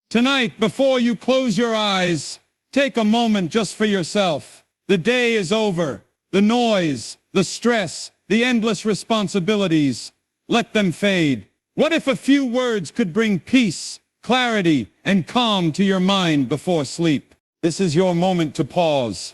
Tonight, before you close your eyes, take a moment just for yourself. The day is over. The noise, the stress, the endless responsibilities, let them fade. What if a few words could bring peace, clarity, and calm to your mind before sleep? This is your moment to pause,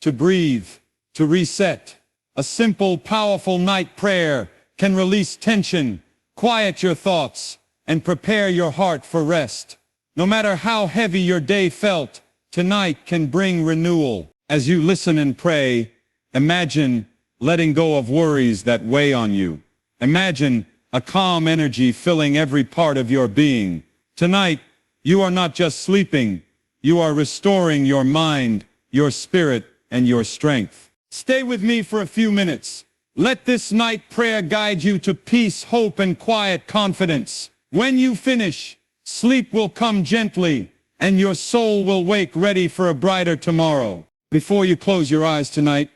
to breathe, to reset. A simple, powerful night prayer can release tension, quiet your thoughts, and prepare your heart for rest. No matter how heavy your day felt, tonight can bring renewal. As you listen and pray, imagine letting go of worries that weigh on you. Imagine a calm energy filling every part of your being. Tonight, you are not just sleeping, you are restoring your mind, your spirit, and your strength. Stay with me for a few minutes. Let this night prayer guide you to peace, hope, and quiet confidence. When you finish, sleep will come gently, and your soul will wake ready for a brighter tomorrow. Before you close your eyes tonight,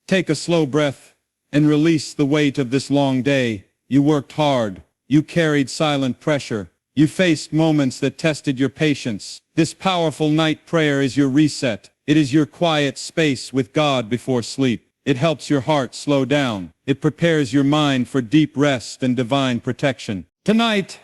take a slow breath and release the weight of this long day. You worked hard. You carried silent pressure. You faced moments that tested your patience. This powerful night prayer is your reset. It is your quiet space with God before sleep. It helps your heart slow down. It prepares your mind for deep rest and divine protection. Tonight,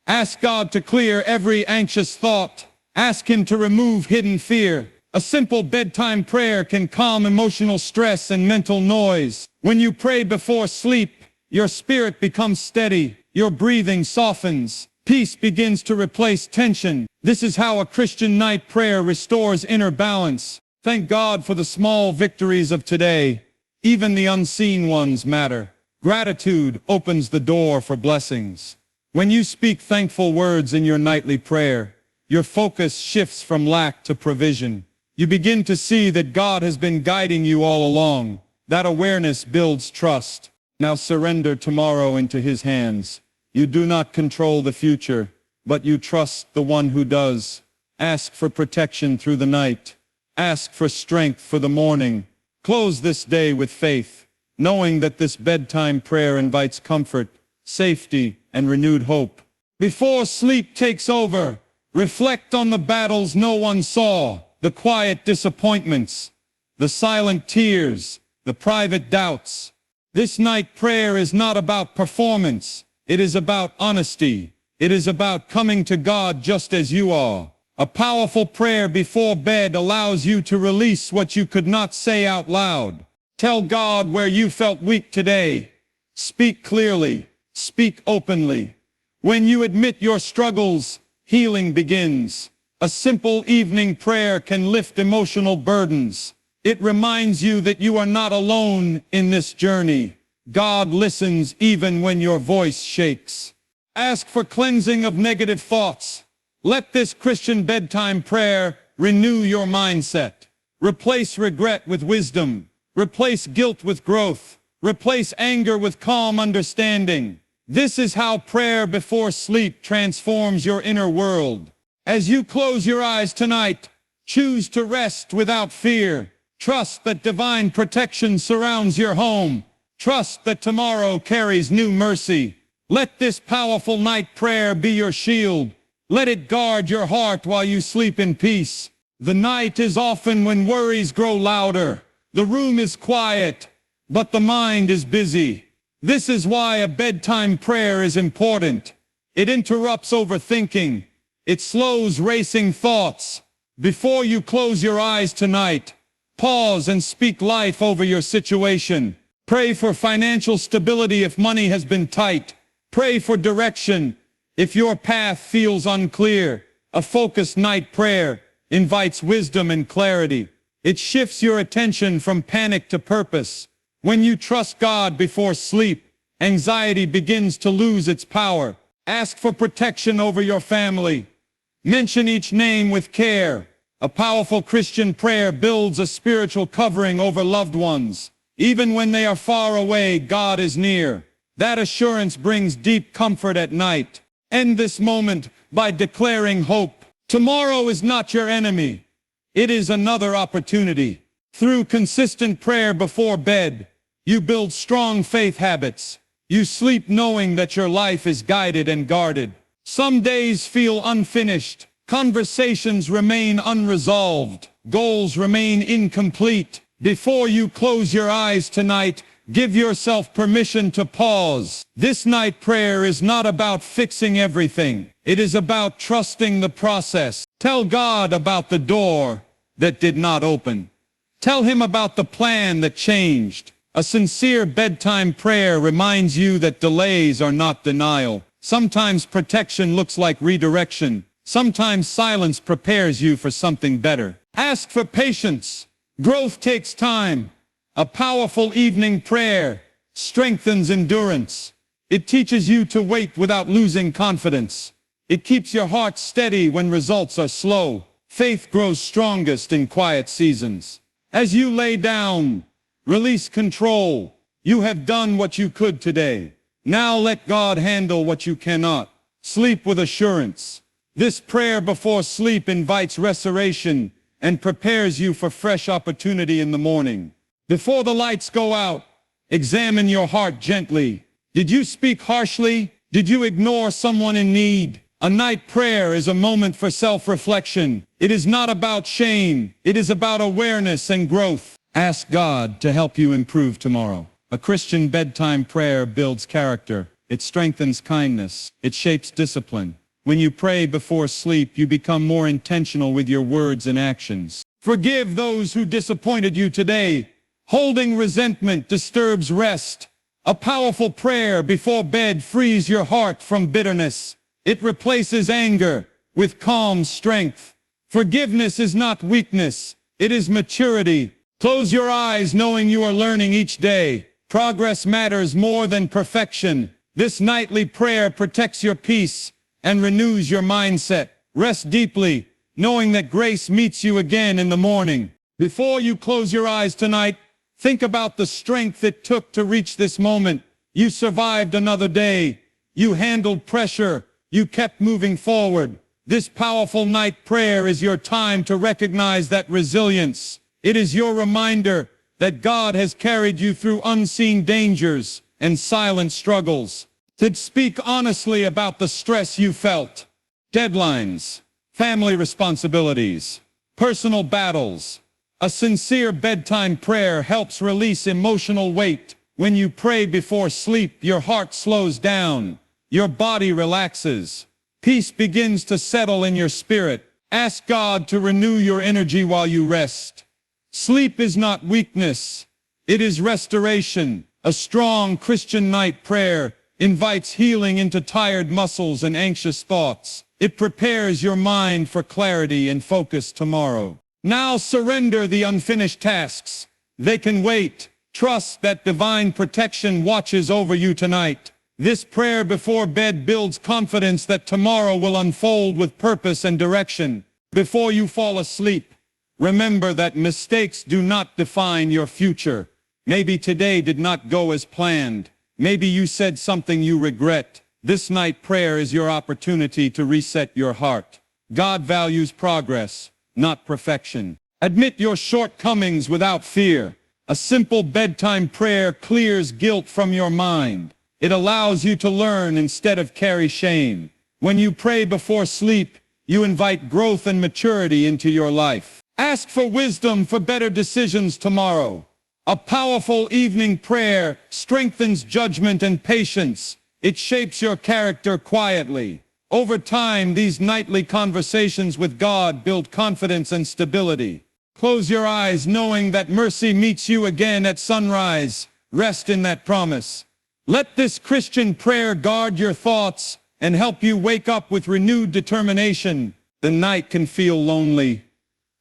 ask God to clear every anxious thought. Ask Him to remove hidden fear. A simple bedtime prayer can calm emotional stress and mental noise. When you pray before sleep, your spirit becomes steady. Your breathing softens. Peace begins to replace tension. This is how a Christian night prayer restores inner balance. Thank God for the small victories of today. Even the unseen ones matter. Gratitude opens the door for blessings. When you speak thankful words in your nightly prayer, your focus shifts from lack to provision. You begin to see that God has been guiding you all along. That awareness builds trust. Now surrender tomorrow into His hands. You do not control the future, but you trust the one who does. Ask for protection through the night. Ask for strength for the morning. Close this day with faith, knowing that this bedtime prayer invites comfort, safety, and renewed hope. Before sleep takes over, reflect on the battles no one saw, the quiet disappointments, the silent tears, the private doubts. This night prayer is not about performance. It is about honesty. It is about coming to God just as you are. A powerful prayer before bed allows you to release what you could not say out loud. Tell God where you felt weak today. Speak clearly. Speak openly. When you admit your struggles, healing begins. A simple evening prayer can lift emotional burdens. It reminds you that you are not alone in this journey. God listens even when your voice shakes. Ask for cleansing of negative thoughts. Let this Christian bedtime prayer renew your mindset. Replace regret with wisdom. Replace guilt with growth. Replace anger with calm understanding. This is how prayer before sleep transforms your inner world. As you close your eyes tonight, choose to rest without fear. Trust that divine protection surrounds your home. Trust that tomorrow carries new mercy. Let this powerful night prayer be your shield. Let it guard your heart while you sleep in peace. The night is often when worries grow louder. The room is quiet, but the mind is busy. This is why a bedtime prayer is important. It interrupts overthinking. It slows racing thoughts. Before you close your eyes tonight, pause and speak life over your situation. Pray for financial stability if money has been tight. Pray for direction if your path feels unclear. A focused night prayer invites wisdom and clarity. It shifts your attention from panic to purpose. When you trust God before sleep, anxiety begins to lose its power. Ask for protection over your family. Mention each name with care. A powerful Christian prayer builds a spiritual covering over loved ones. Even when they are far away, God is near. That assurance brings deep comfort at night. End this moment by declaring hope. Tomorrow is not your enemy. It is another opportunity. Through consistent prayer before bed, you build strong faith habits. You sleep knowing that your life is guided and guarded. Some days feel unfinished, Conversations remain unresolved. Goals remain incomplete. Before you close your eyes tonight, give yourself permission to pause. This night prayer is not about fixing everything. It is about trusting the process. Tell God about the door that did not open. Tell Him about the plan that changed. A sincere bedtime prayer reminds you that delays are not denial. Sometimes protection looks like redirection. Sometimes silence prepares you for something better. Ask for patience. Growth takes time. A powerful evening prayer strengthens endurance. It teaches you to wait without losing confidence. It keeps your heart steady when results are slow. Faith grows strongest in quiet seasons. As you lay down, release control. You have done what you could today. Now let God handle what you cannot. Sleep with assurance. This prayer before sleep invites restoration and prepares you for fresh opportunity in the morning. Before the lights go out, examine your heart gently. Did you speak harshly? Did you ignore someone in need? A night prayer is a moment for self-reflection. It is not about shame. It is about awareness and growth. Ask God to help you improve tomorrow. A Christian bedtime prayer builds character. It strengthens kindness. It shapes discipline. When you pray before sleep, you become more intentional with your words and actions. Forgive those who disappointed you today. Holding resentment disturbs rest. A powerful prayer before bed frees your heart from bitterness. It replaces anger with calm strength. Forgiveness is not weakness. It is maturity. Close your eyes knowing you are learning each day. Progress matters more than perfection. This nightly prayer protects your peace and renews your mindset. Rest deeply, knowing that grace meets you again in the morning. Before you close your eyes tonight, think about the strength it took to reach this moment. You survived another day. You handled pressure. You kept moving forward. This powerful night prayer is your time to recognize that resilience. It is your reminder that God has carried you through unseen dangers and silent struggles. To speak honestly about the stress you felt. Deadlines, family responsibilities, personal battles. A sincere bedtime prayer helps release emotional weight. When you pray before sleep, your heart slows down. Your body relaxes. Peace begins to settle in your spirit. Ask God to renew your energy while you rest. Sleep is not weakness. It is restoration. A strong Christian night prayer invites healing into tired muscles and anxious thoughts. It prepares your mind for clarity and focus tomorrow. Now surrender the unfinished tasks. They can wait. Trust that divine protection watches over you tonight. This prayer before bed builds confidence that tomorrow will unfold with purpose and direction. Before you fall asleep, remember that mistakes do not define your future. Maybe today did not go as planned. Maybe you said something you regret. This night prayer is your opportunity to reset your heart. God values progress, not perfection. Admit your shortcomings without fear. A simple bedtime prayer clears guilt from your mind. It allows you to learn instead of carry shame. When you pray before sleep, you invite growth and maturity into your life. Ask for wisdom for better decisions tomorrow. A powerful evening prayer strengthens judgment and patience. It shapes your character quietly. Over time, these nightly conversations with God build confidence and stability. Close your eyes knowing that mercy meets you again at sunrise. Rest in that promise. Let this Christian prayer guard your thoughts and help you wake up with renewed determination. The night can feel lonely.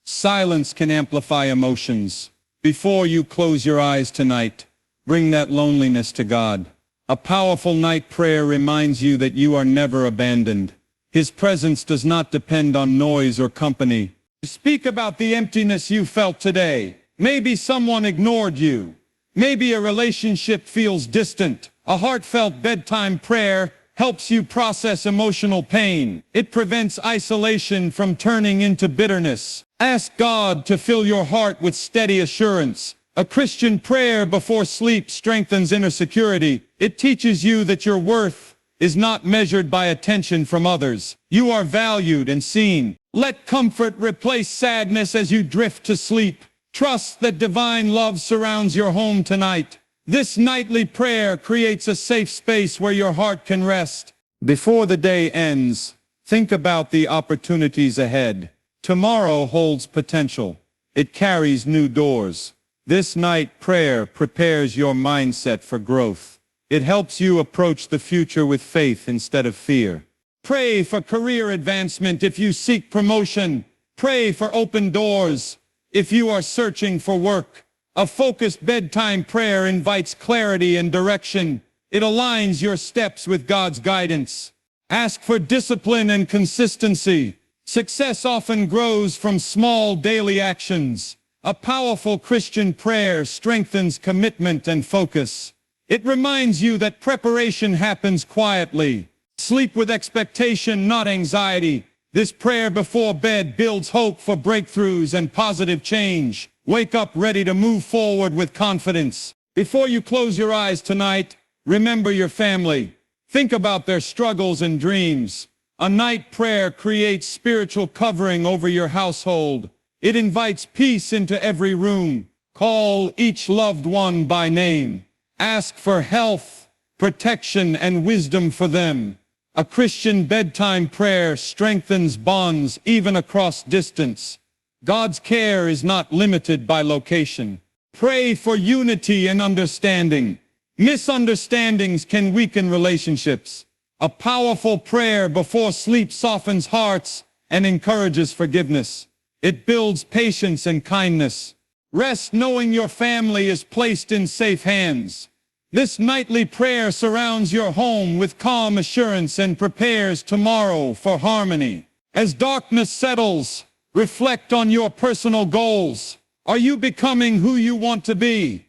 Silence can amplify emotions. Before you close your eyes tonight, bring that loneliness to God. A powerful night prayer reminds you that you are never abandoned. His presence does not depend on noise or company. Speak about the emptiness you felt today. Maybe someone ignored you. Maybe a relationship feels distant. A heartfelt bedtime prayer helps you process emotional pain. It prevents isolation from turning into bitterness. Ask God to fill your heart with steady assurance. A Christian prayer before sleep strengthens inner security. It teaches you that your worth is not measured by attention from others. You are valued and seen. Let comfort replace sadness as you drift to sleep. Trust that divine love surrounds your home tonight. This nightly prayer creates a safe space where your heart can rest. Before the day ends, think about the opportunities ahead. Tomorrow holds potential. It carries new doors. This night prayer prepares your mindset for growth. It helps you approach the future with faith instead of fear. Pray for career advancement if you seek promotion. Pray for open doors if you are searching for work. A focused bedtime prayer invites clarity and direction. It aligns your steps with God's guidance. Ask for discipline and consistency. Success often grows from small daily actions. A powerful Christian prayer strengthens commitment and focus. It reminds you that preparation happens quietly. Sleep with expectation, not anxiety. This prayer before bed builds hope for breakthroughs and positive change. Wake up ready to move forward with confidence. Before you close your eyes tonight, remember your family. Think about their struggles and dreams. A night prayer creates spiritual covering over your household. It invites peace into every room. Call each loved one by name. Ask for health, protection, and wisdom for them. A Christian bedtime prayer strengthens bonds even across distance. God's care is not limited by location. Pray for unity and understanding. Misunderstandings can weaken relationships. A powerful prayer before sleep softens hearts and encourages forgiveness. It builds patience and kindness. Rest knowing your family is placed in safe hands. This nightly prayer surrounds your home with calm assurance and prepares tomorrow for harmony. As darkness settles, reflect on your personal goals. Are you becoming who you want to be?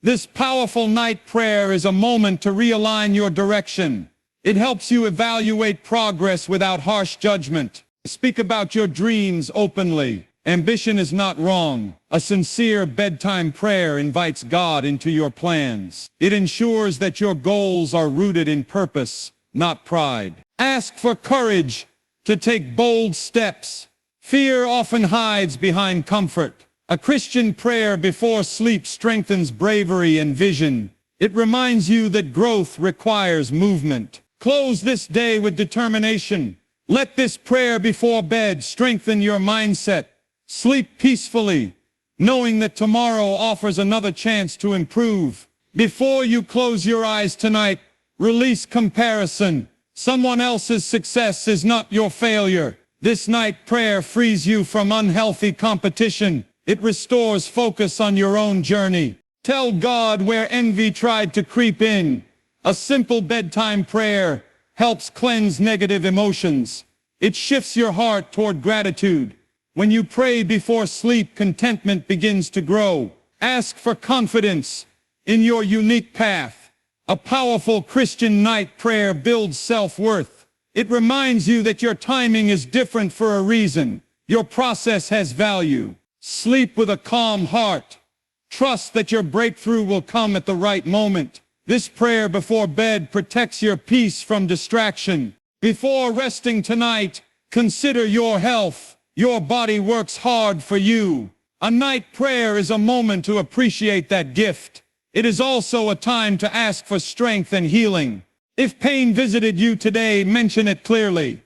This powerful night prayer is a moment to realign your direction. It helps you evaluate progress without harsh judgment. Speak about your dreams openly. Ambition is not wrong. A sincere bedtime prayer invites God into your plans. It ensures that your goals are rooted in purpose, not pride. Ask for courage to take bold steps. Fear often hides behind comfort. A Christian prayer before sleep strengthens bravery and vision. It reminds you that growth requires movement. Close this day with determination. Let this prayer before bed strengthen your mindset. Sleep peacefully, knowing that tomorrow offers another chance to improve. Before you close your eyes tonight, release comparison. Someone else's success is not your failure. This night prayer frees you from unhealthy competition. It restores focus on your own journey. Tell God where envy tried to creep in. A simple bedtime prayer helps cleanse negative emotions. It shifts your heart toward gratitude. When you pray before sleep, contentment begins to grow. Ask for confidence in your unique path. A powerful Christian night prayer builds self-worth. It reminds you that your timing is different for a reason. Your process has value. Sleep with a calm heart. Trust that your breakthrough will come at the right moment. This prayer before bed protects your peace from distraction. Before resting tonight, consider your health. Your body works hard for you. A night prayer is a moment to appreciate that gift. It is also a time to ask for strength and healing. If pain visited you today, mention it clearly.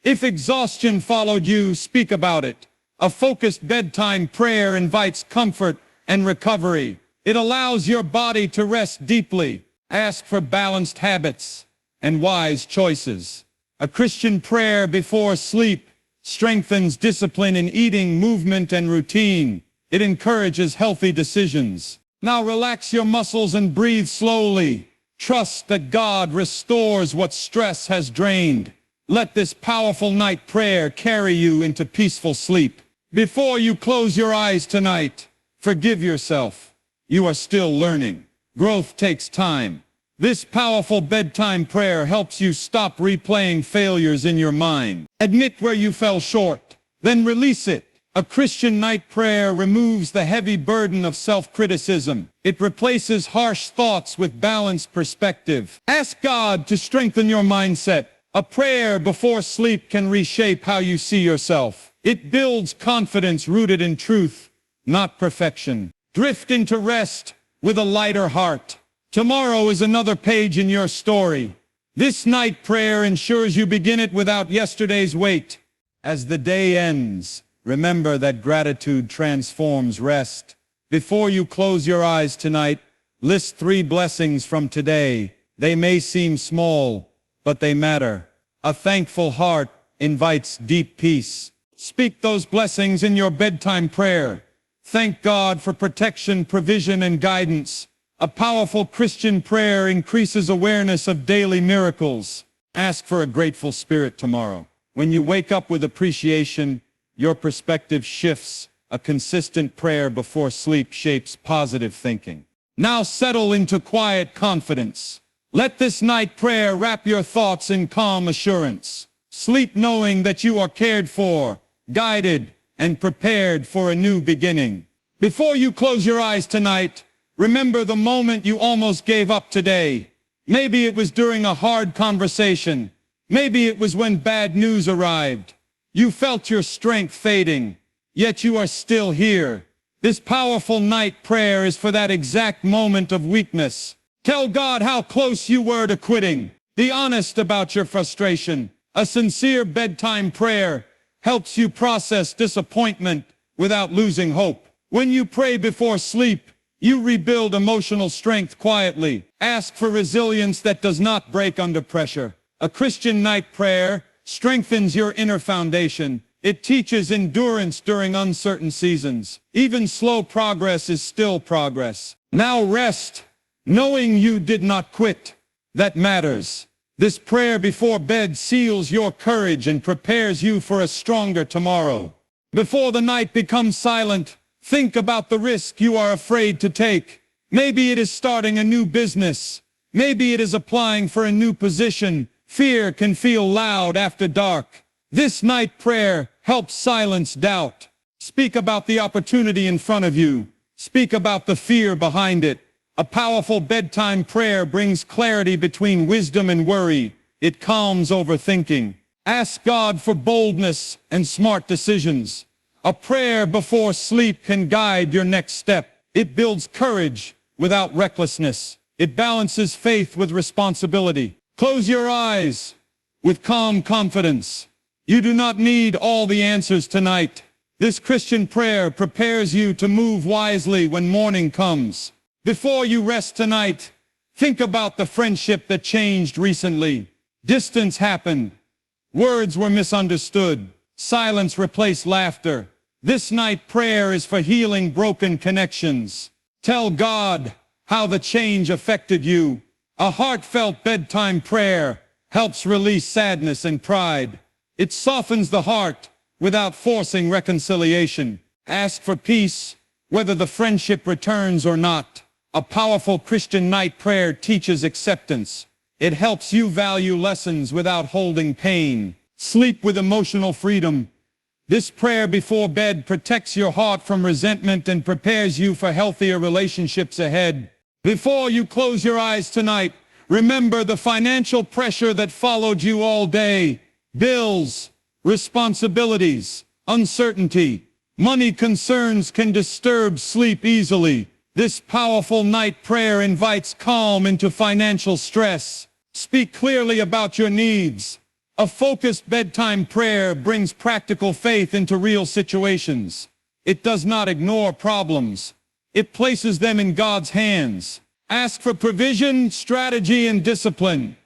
If exhaustion followed you, speak about it. A focused bedtime prayer invites comfort and recovery. It allows your body to rest deeply. Ask for balanced habits and wise choices. A Christian prayer before sleep strengthens discipline in eating, movement, and routine. It encourages healthy decisions. Now relax your muscles and breathe slowly. Trust that God restores what stress has drained. Let this powerful night prayer carry you into peaceful sleep. Before you close your eyes tonight, forgive yourself. You are still learning. Growth takes time. This powerful bedtime prayer helps you stop replaying failures in your mind. Admit where you fell short, then release it. A Christian night prayer removes the heavy burden of self-criticism. It replaces harsh thoughts with balanced perspective. Ask God to strengthen your mindset. A prayer before sleep can reshape how you see yourself. It builds confidence rooted in truth, not perfection. Drift into rest with a lighter heart. Tomorrow is another page in your story. This night prayer ensures you begin it without yesterday's weight. As the day ends, remember that gratitude transforms rest. Before you close your eyes tonight, list 3 blessings from today. They may seem small, but they matter. A thankful heart invites deep peace. Speak those blessings in your bedtime prayer. Thank God for protection, provision, and guidance. A powerful Christian prayer increases awareness of daily miracles. Ask for a grateful spirit tomorrow. When you wake up with appreciation, your perspective shifts. A consistent prayer before sleep shapes positive thinking. Now settle into quiet confidence. Let this night prayer wrap your thoughts in calm assurance. Sleep knowing that you are cared for, guided, and prepared for a new beginning. Before you close your eyes tonight, remember the moment you almost gave up today. Maybe it was during a hard conversation. Maybe it was when bad news arrived. You felt your strength fading, yet you are still here. This powerful night prayer is for that exact moment of weakness. Tell God how close you were to quitting. Be honest about your frustration. A sincere bedtime prayer helps you process disappointment without losing hope. When you pray before sleep, you rebuild emotional strength quietly. Ask for resilience that does not break under pressure. A Christian night prayer strengthens your inner foundation. It teaches endurance during uncertain seasons. Even slow progress is still progress. Now rest, knowing you did not quit. That matters. This prayer before bed seals your courage and prepares you for a stronger tomorrow. Before the night becomes silent, think about the risk you are afraid to take. Maybe it is starting a new business. Maybe it is applying for a new position. Fear can feel loud after dark. This night prayer helps silence doubt. Speak about the opportunity in front of you. Speak about the fear behind it. A powerful bedtime prayer brings clarity between wisdom and worry. It calms overthinking. Ask God for boldness and smart decisions. A prayer before sleep can guide your next step. It builds courage without recklessness. It balances faith with responsibility. Close your eyes with calm confidence. You do not need all the answers tonight. This Christian prayer prepares you to move wisely when morning comes. Before you rest tonight, think about the friendship that changed recently. Distance happened. Words were misunderstood. Silence replaced laughter. This night prayer is for healing broken connections. Tell God how the change affected you. A heartfelt bedtime prayer helps release sadness and pride. It softens the heart without forcing reconciliation. Ask for peace, whether the friendship returns or not. A powerful Christian night prayer teaches acceptance. It helps you value lessons without holding pain. Sleep with emotional freedom. This prayer before bed protects your heart from resentment and prepares you for healthier relationships ahead. Before you close your eyes tonight, remember the financial pressure that followed you all day. Bills, responsibilities, uncertainty. Money concerns can disturb sleep easily. This powerful night prayer invites calm into financial stress. Speak clearly about your needs. A focused bedtime prayer brings practical faith into real situations. It does not ignore problems. It places them in God's hands. Ask for provision, strategy, and discipline.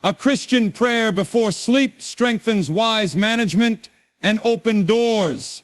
A Christian prayer before sleep strengthens wise management and open doors.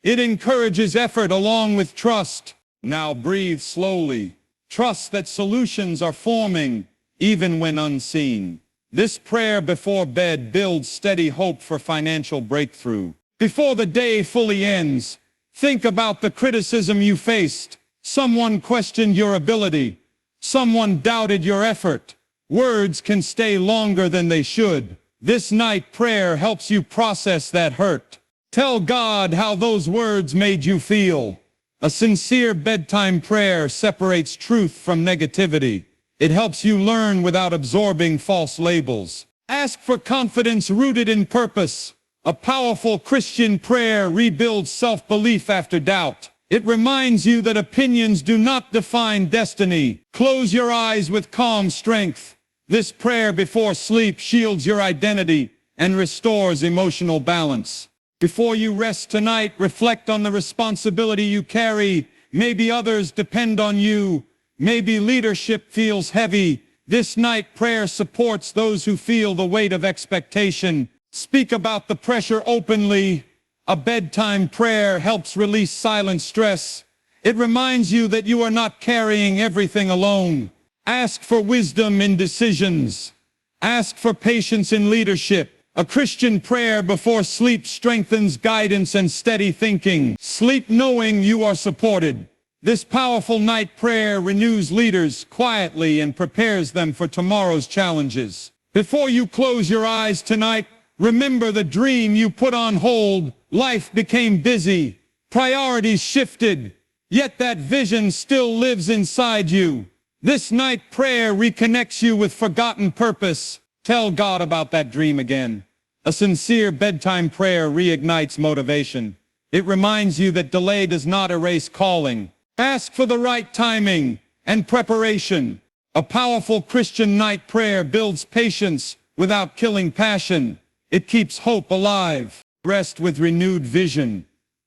It encourages effort along with trust. Now breathe slowly. Trust that solutions are forming, even when unseen. This prayer before bed builds steady hope for financial breakthrough. Before the day fully ends, think about the criticism you faced. Someone questioned your ability. Someone doubted your effort. Words can stay longer than they should. This night prayer helps you process that hurt. Tell God how those words made you feel. A sincere bedtime prayer separates truth from negativity. It helps you learn without absorbing false labels. Ask for confidence rooted in purpose. A powerful Christian prayer rebuilds self-belief after doubt. It reminds you that opinions do not define destiny. Close your eyes with calm strength. This prayer before sleep shields your identity and restores emotional balance. Before you rest tonight, reflect on the responsibility you carry. Maybe others depend on you. Maybe leadership feels heavy. This night prayer supports those who feel the weight of expectation. Speak about the pressure openly. A bedtime prayer helps release silent stress. It reminds you that you are not carrying everything alone. Ask for wisdom in decisions. Ask for patience in leadership. A Christian prayer before sleep strengthens guidance and steady thinking. Sleep knowing you are supported. This powerful night prayer renews leaders quietly and prepares them for tomorrow's challenges. Before you close your eyes tonight, remember the dream you put on hold. Life became busy. Priorities shifted. Yet that vision still lives inside you. This night prayer reconnects you with forgotten purpose. Tell God about that dream again. A sincere bedtime prayer reignites motivation. It reminds you that delay does not erase calling. Ask for the right timing and preparation. A powerful Christian night prayer builds patience without killing passion. It keeps hope alive. Rest with renewed vision.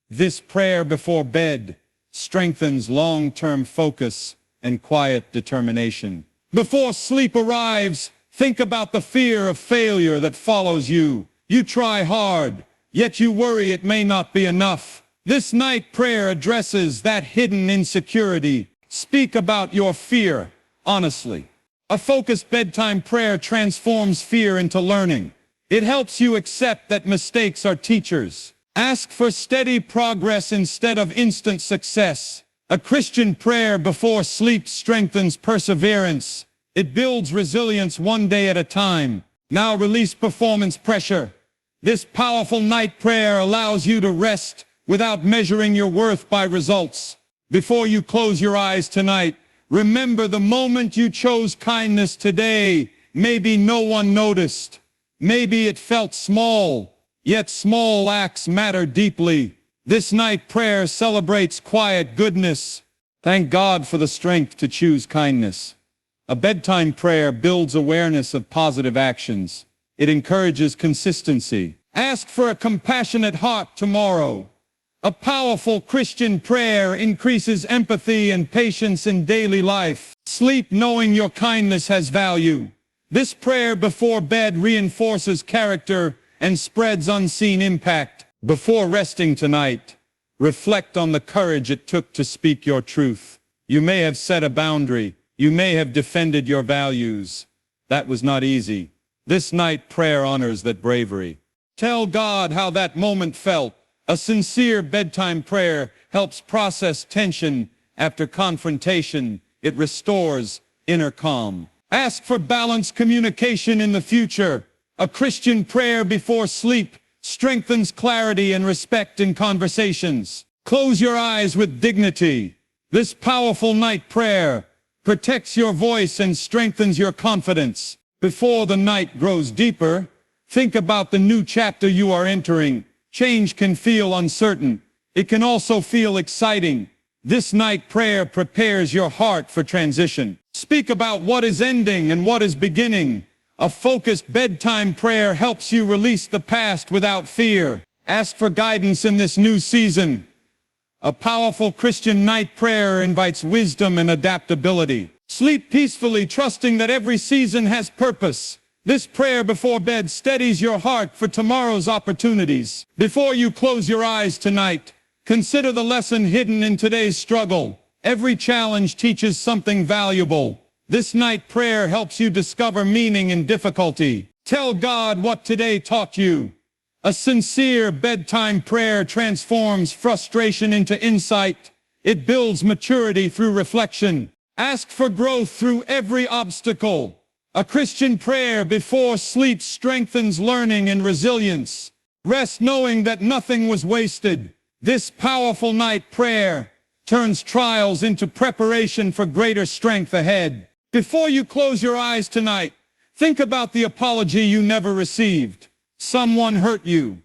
This prayer before bed strengthens long-term focus and quiet determination. Before sleep arrives, think about the fear of failure that follows you. You try hard, yet you worry it may not be enough. This night prayer addresses that hidden insecurity. Speak about your fear honestly. A focused bedtime prayer transforms fear into learning. It helps you accept that mistakes are teachers. Ask for steady progress instead of instant success. A Christian prayer before sleep strengthens perseverance. It builds resilience one day at a time. Now release performance pressure. This powerful night prayer allows you to rest without measuring your worth by results. Before you close your eyes tonight, remember the moment you chose kindness today. Maybe no one noticed. Maybe it felt small, yet small acts matter deeply. This night prayer celebrates quiet goodness. Thank God for the strength to choose kindness. A bedtime prayer builds awareness of positive actions. It encourages consistency. Ask for a compassionate heart tomorrow. A powerful Christian prayer increases empathy and patience in daily life. Sleep knowing your kindness has value. This prayer before bed reinforces character and spreads unseen impact. Before resting tonight, reflect on the courage it took to speak your truth. You may have set a boundary. You may have defended your values. That was not easy. This night prayer honors that bravery. Tell God how that moment felt. A sincere bedtime prayer helps process tension after confrontation. It restores inner calm. Ask for balanced communication in the future. A Christian prayer before sleep strengthens clarity and respect in conversations. Close your eyes with dignity. This powerful night prayer protects your voice and strengthens your confidence. Before the night grows deeper, think about the new chapter you are entering. Change can feel uncertain. It can also feel exciting. This night prayer prepares your heart for transition. Speak about what is ending and what is beginning. A focused bedtime prayer helps you release the past without fear. Ask for guidance in this new season. A powerful Christian night prayer invites wisdom and adaptability. Sleep peacefully, trusting that every season has purpose. This prayer before bed steadies your heart for tomorrow's opportunities. Before you close your eyes tonight, consider the lesson hidden in today's struggle. Every challenge teaches something valuable. This night prayer helps you discover meaning in difficulty. Tell God what today taught you. A sincere bedtime prayer transforms frustration into insight. It builds maturity through reflection. Ask for growth through every obstacle. A Christian prayer before sleep strengthens learning and resilience. Rest knowing that nothing was wasted. This powerful night prayer turns trials into preparation for greater strength ahead. Before you close your eyes tonight, think about the apology you never received. Someone hurt you.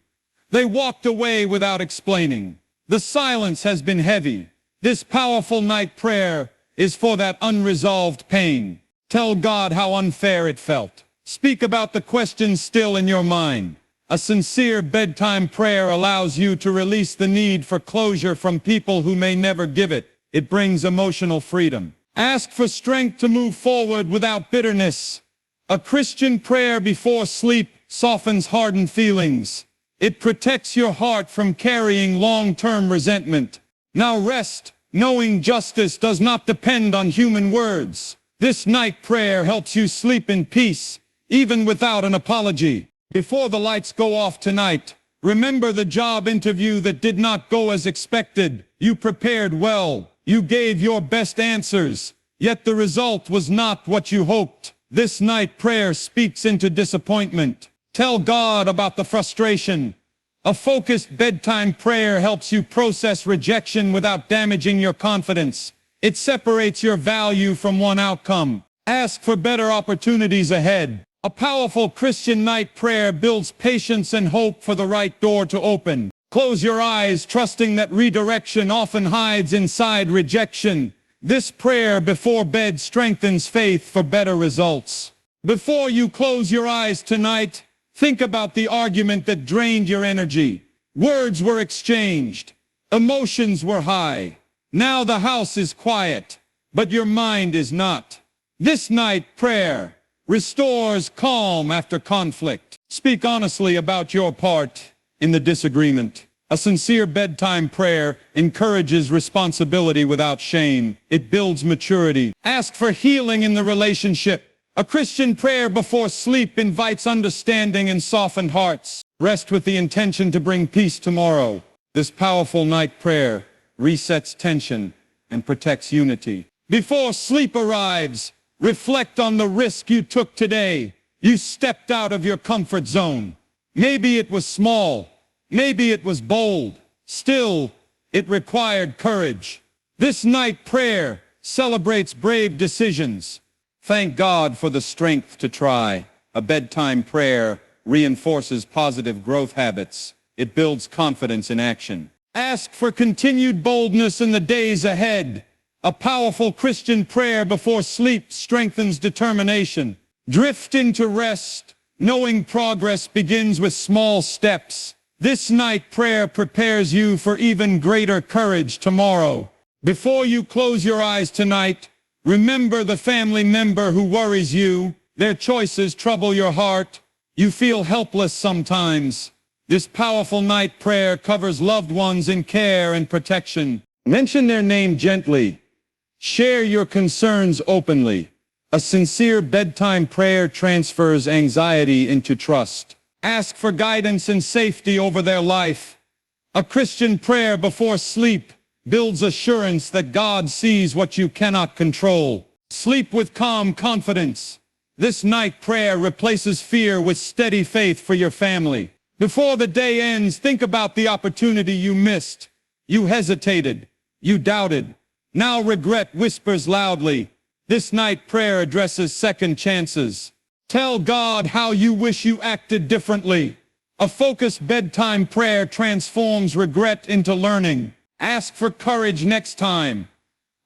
They walked away without explaining. The silence has been heavy. This powerful night prayer is for that unresolved pain. Tell God how unfair it felt. Speak about the questions still in your mind. A sincere bedtime prayer allows you to release the need for closure from people who may never give it. It brings emotional freedom. Ask for strength to move forward without bitterness. A Christian prayer before sleep softens hardened feelings. It protects your heart from carrying long-term resentment. Now rest, knowing justice does not depend on human words. This night prayer helps you sleep in peace, even without an apology. Before the lights go off tonight, remember the job interview that did not go as expected. You prepared well. You gave your best answers, yet the result was not what you hoped. This night prayer speaks into disappointment. Tell God about the frustration. A focused bedtime prayer helps you process rejection without damaging your confidence. It separates your value from one outcome. Ask for better opportunities ahead. A powerful Christian night prayer builds patience and hope for the right door to open. Close your eyes, trusting that redirection often hides inside rejection. This prayer before bed strengthens faith for better results. Before you close your eyes tonight, think about the argument that drained your energy. Words were exchanged. Emotions were high. Now the house is quiet, but your mind is not. This night prayer restores calm after conflict. Speak honestly about your part in the disagreement. A sincere bedtime prayer encourages responsibility without shame. It builds maturity. Ask for healing in the relationship. A Christian prayer before sleep invites understanding and softened hearts. Rest with the intention to bring peace tomorrow. This powerful night prayer resets tension and protects unity. Before sleep arrives, reflect on the risk you took today. You stepped out of your comfort zone. Maybe it was small. Maybe it was bold. Still, it required courage. This night prayer celebrates brave decisions. Thank God for the strength to try. A bedtime prayer reinforces positive growth habits. It builds confidence in action. Ask for continued boldness in the days ahead. A powerful Christian prayer before sleep strengthens determination. Drift into rest, knowing progress begins with small steps. This night prayer prepares you for even greater courage tomorrow. Before you close your eyes tonight, remember the family member who worries you. Their choices trouble your heart. You feel helpless sometimes. This powerful night prayer covers loved ones in care and protection. Mention their name gently. Share your concerns openly. A sincere bedtime prayer transfers anxiety into trust. Ask for guidance and safety over their life. A Christian prayer before sleep builds assurance that God sees what you cannot control. Sleep with calm confidence. This night prayer replaces fear with steady faith for your family. Before the day ends, think about the opportunity you missed. You hesitated. You doubted. Now regret whispers loudly. This night prayer addresses second chances. Tell God how you wish you acted differently. A focused bedtime prayer transforms regret into learning. Ask for courage next time.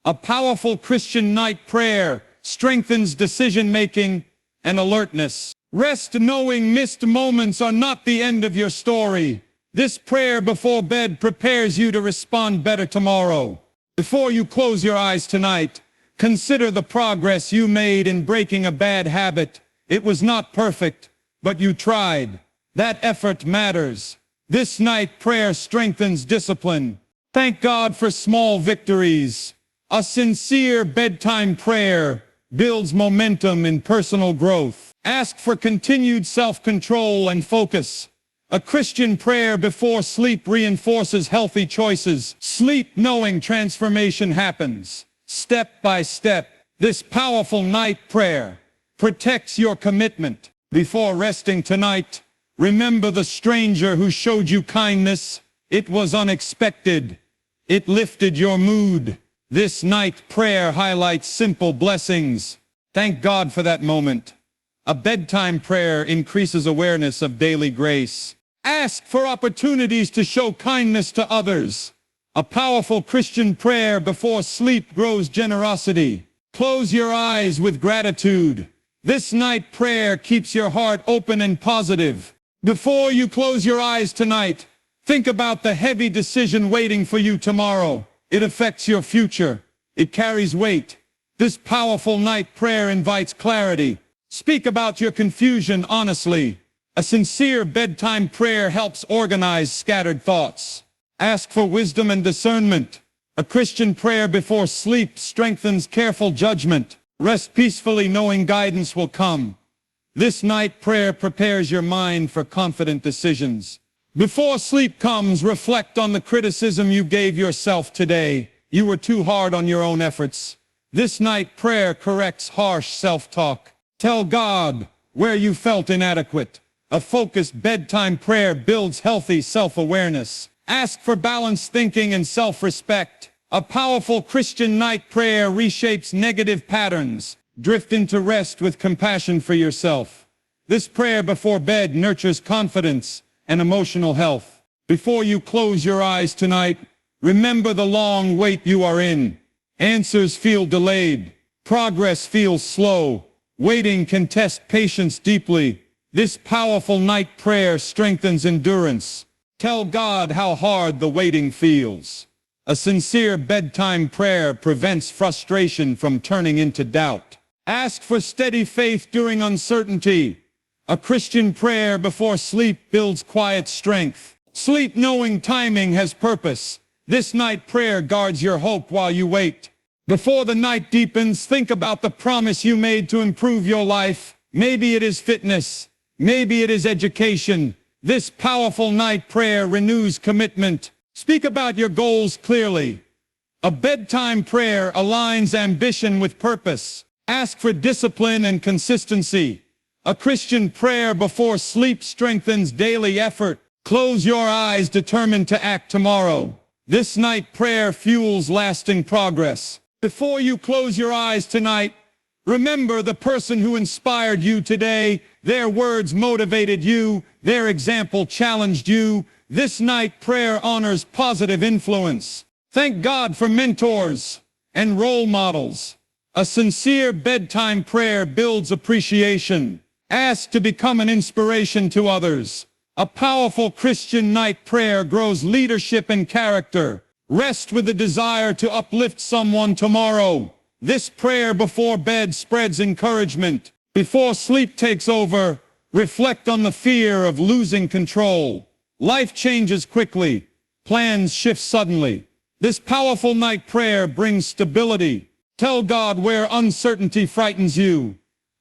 A powerful Christian night prayer strengthens decision-making and alertness. Rest knowing missed moments are not the end of your story. This prayer before bed prepares you to respond better tomorrow. Before you close your eyes tonight, consider the progress you made in breaking a bad habit. It was not perfect, but you tried. That effort matters. This night prayer strengthens discipline. Thank God for small victories. A sincere bedtime prayer builds momentum in personal growth. Ask for continued self-control and focus. A Christian prayer before sleep reinforces healthy choices. Sleep knowing transformation happens. Step by step, this powerful night prayer protects your commitment. Before resting tonight, remember the stranger who showed you kindness. It was unexpected. It lifted your mood. This night prayer highlights simple blessings. Thank God for that moment. A bedtime prayer increases awareness of daily grace. Ask for opportunities to show kindness to others. A powerful Christian prayer before sleep grows generosity. Close your eyes with gratitude. This night prayer keeps your heart open and positive. Before you close your eyes tonight, think about the heavy decision waiting for you tomorrow. It affects your future. It carries weight. This powerful night prayer invites clarity. Speak about your confusion honestly. A sincere bedtime prayer helps organize scattered thoughts. Ask for wisdom and discernment. A Christian prayer before sleep strengthens careful judgment. Rest peacefully knowing guidance will come. This night prayer prepares your mind for confident decisions. Before sleep comes, reflect on the criticism you gave yourself today. You were too hard on your own efforts. This night prayer corrects harsh self-talk. Tell God where you felt inadequate. A focused bedtime prayer builds healthy self-awareness. Ask for balanced thinking and self-respect. A powerful Christian night prayer reshapes negative patterns. Drift into rest with compassion for yourself. This prayer before bed nurtures confidence and emotional health. Before you close your eyes tonight, remember the long wait you are in. Answers feel delayed. Progress feels slow. Waiting can test patience deeply. This powerful night prayer strengthens endurance. Tell God how hard the waiting feels. A sincere bedtime prayer prevents frustration from turning into doubt. Ask for steady faith during uncertainty. A Christian prayer before sleep builds quiet strength. Sleep knowing timing has purpose. This night prayer guards your hope while you wait. Before the night deepens, think about the promise you made to improve your life. Maybe it is fitness. Maybe it is education. This powerful night prayer renews commitment. Speak about your goals clearly. A bedtime prayer aligns ambition with purpose. Ask for discipline and consistency. A Christian prayer before sleep strengthens daily effort. Close your eyes determined to act tomorrow. This night prayer fuels lasting progress. Before you close your eyes tonight, remember the person who inspired you today. Their words motivated you. Their example challenged you. This night prayer honors positive influence. Thank God for mentors and role models. A sincere bedtime prayer builds appreciation. Ask to become an inspiration to others. A powerful Christian night prayer grows leadership and character. Rest with the desire to uplift someone tomorrow. This prayer before bed spreads encouragement. Before sleep takes over, reflect on the fear of losing control. Life changes quickly. Plans shift suddenly. This powerful night prayer brings stability. Tell God where uncertainty frightens you.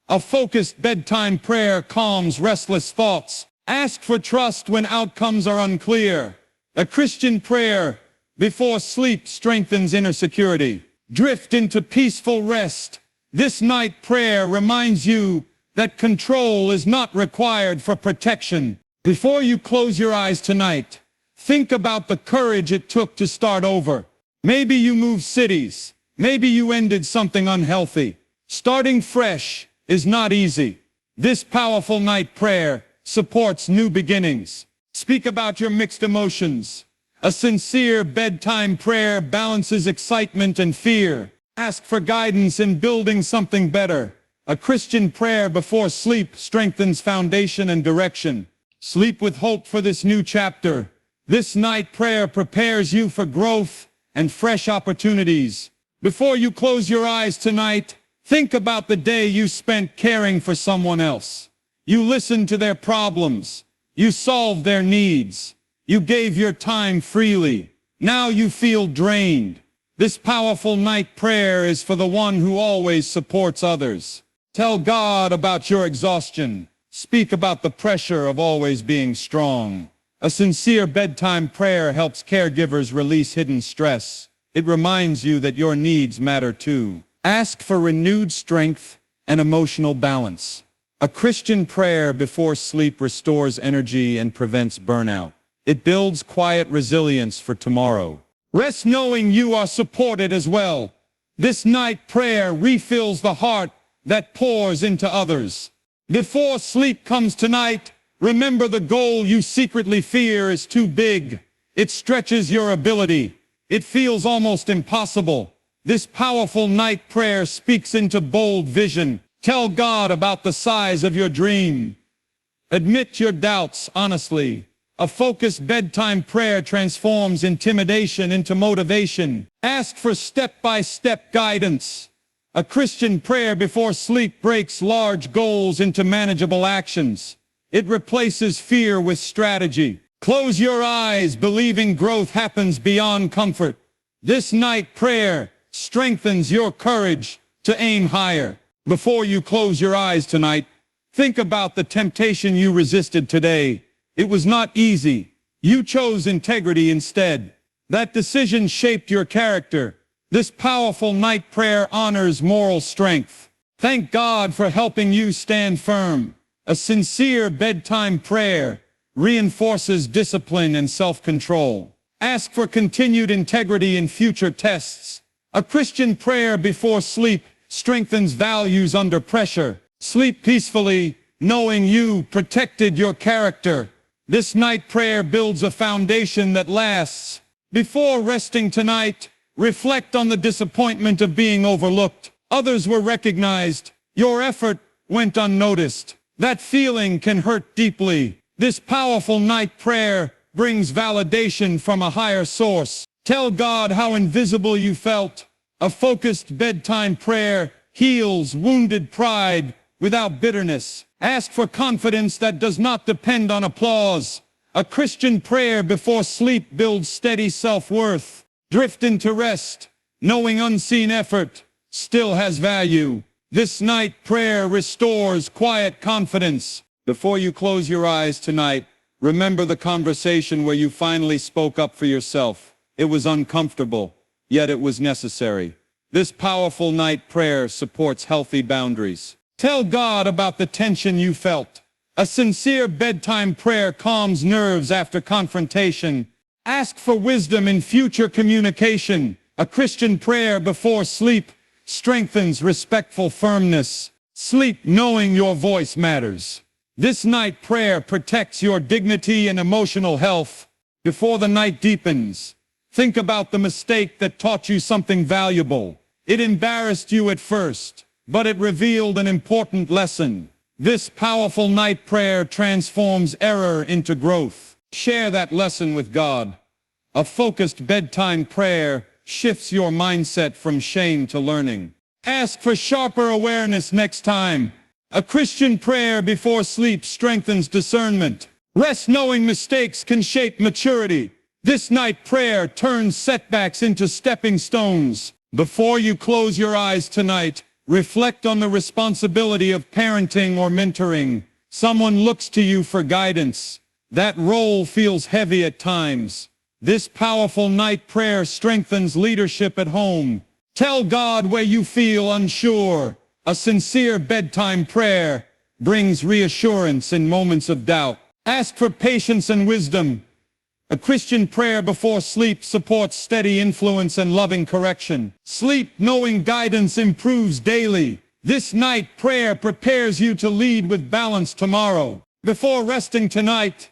A focused bedtime prayer calms restless thoughts. Ask for trust when outcomes are unclear. A Christian prayer before sleep strengthens inner security. Drift into peaceful rest. This night prayer reminds you that control is not required for protection. Before you close your eyes tonight, think about the courage it took to start over. Maybe you moved cities. Maybe you ended something unhealthy. Starting fresh is not easy. This powerful night prayer supports new beginnings. Speak about your mixed emotions. A sincere bedtime prayer balances excitement and fear. Ask for guidance in building something better. A Christian prayer before sleep strengthens foundation and direction. Sleep with hope for this new chapter. This night prayer prepares you for growth and fresh opportunities. Before you close your eyes tonight, think about the day you spent caring for someone else. You listened to their problems. You solved their needs. You gave your time freely. Now you feel drained. This powerful night prayer is for the one who always supports others. Tell God about your exhaustion. Speak about the pressure of always being strong. A sincere bedtime prayer helps caregivers release hidden stress. It reminds you that your needs matter too. Ask for renewed strength and emotional balance. A Christian prayer before sleep restores energy and prevents burnout. It builds quiet resilience for tomorrow. Rest knowing you are supported as well. This night prayer refills the heart that pours into others. Before sleep comes tonight, Remember, the goal you secretly fear is too big. It stretches your ability. It feels almost impossible. This powerful night prayer speaks into bold vision. Tell God about the size of your dream. Admit your doubts honestly. A focused bedtime prayer transforms intimidation into motivation. Ask for step-by-step guidance. A Christian prayer before sleep breaks large goals into manageable actions. It replaces fear with strategy. Close your eyes, believing growth happens beyond comfort. This night prayer strengthens your courage to aim higher. Before you close your eyes tonight, think about the temptation you resisted today. It was not easy. You chose integrity instead. That decision shaped your character. This powerful night prayer honors moral strength. Thank God for helping you stand firm. A sincere bedtime prayer reinforces discipline and self-control. Ask for continued integrity in future tests. A Christian prayer before sleep strengthens values under pressure. Sleep peacefully, knowing you protected your character. This night prayer builds a foundation that lasts. Before resting tonight, reflect on the disappointment of being overlooked. Others were recognized. Your effort went unnoticed. That feeling can hurt deeply. This powerful night prayer brings validation from a higher source. Tell God how invisible you felt. A focused bedtime prayer heals wounded pride without bitterness. Ask for confidence that does not depend on applause. A Christian prayer before sleep builds steady self-worth. Drift into rest, knowing unseen effort still has value. This night prayer restores quiet confidence. Before you close your eyes tonight, remember the conversation where you finally spoke up for yourself. It was uncomfortable, yet it was necessary. This powerful night prayer supports healthy boundaries. Tell God about the tension you felt. A sincere bedtime prayer calms nerves after confrontation. Ask for wisdom in future communication. A Christian prayer before sleep strengthens respectful firmness. Sleep knowing your voice matters. This night prayer protects your dignity and emotional health. Before the night deepens, think about the mistake that taught you something valuable. It embarrassed you at first, but it revealed an important lesson. This powerful night prayer transforms error into growth. Share that lesson with God. A focused bedtime prayer shifts your mindset from shame to learning. Ask for sharper awareness next time. A Christian prayer before sleep strengthens discernment. Rest knowing mistakes can shape maturity. This night prayer turns setbacks into stepping stones. Before you close your eyes tonight, reflect on the responsibility of parenting or mentoring. Someone looks to you for guidance. That role feels heavy at times. This powerful night prayer strengthens leadership at home. Tell God where you feel unsure. A sincere bedtime prayer brings reassurance in moments of doubt. Ask for patience and wisdom. A Christian prayer before sleep supports steady influence and loving correction. Sleep knowing guidance improves daily. This night prayer prepares you to lead with balance tomorrow. Before resting tonight,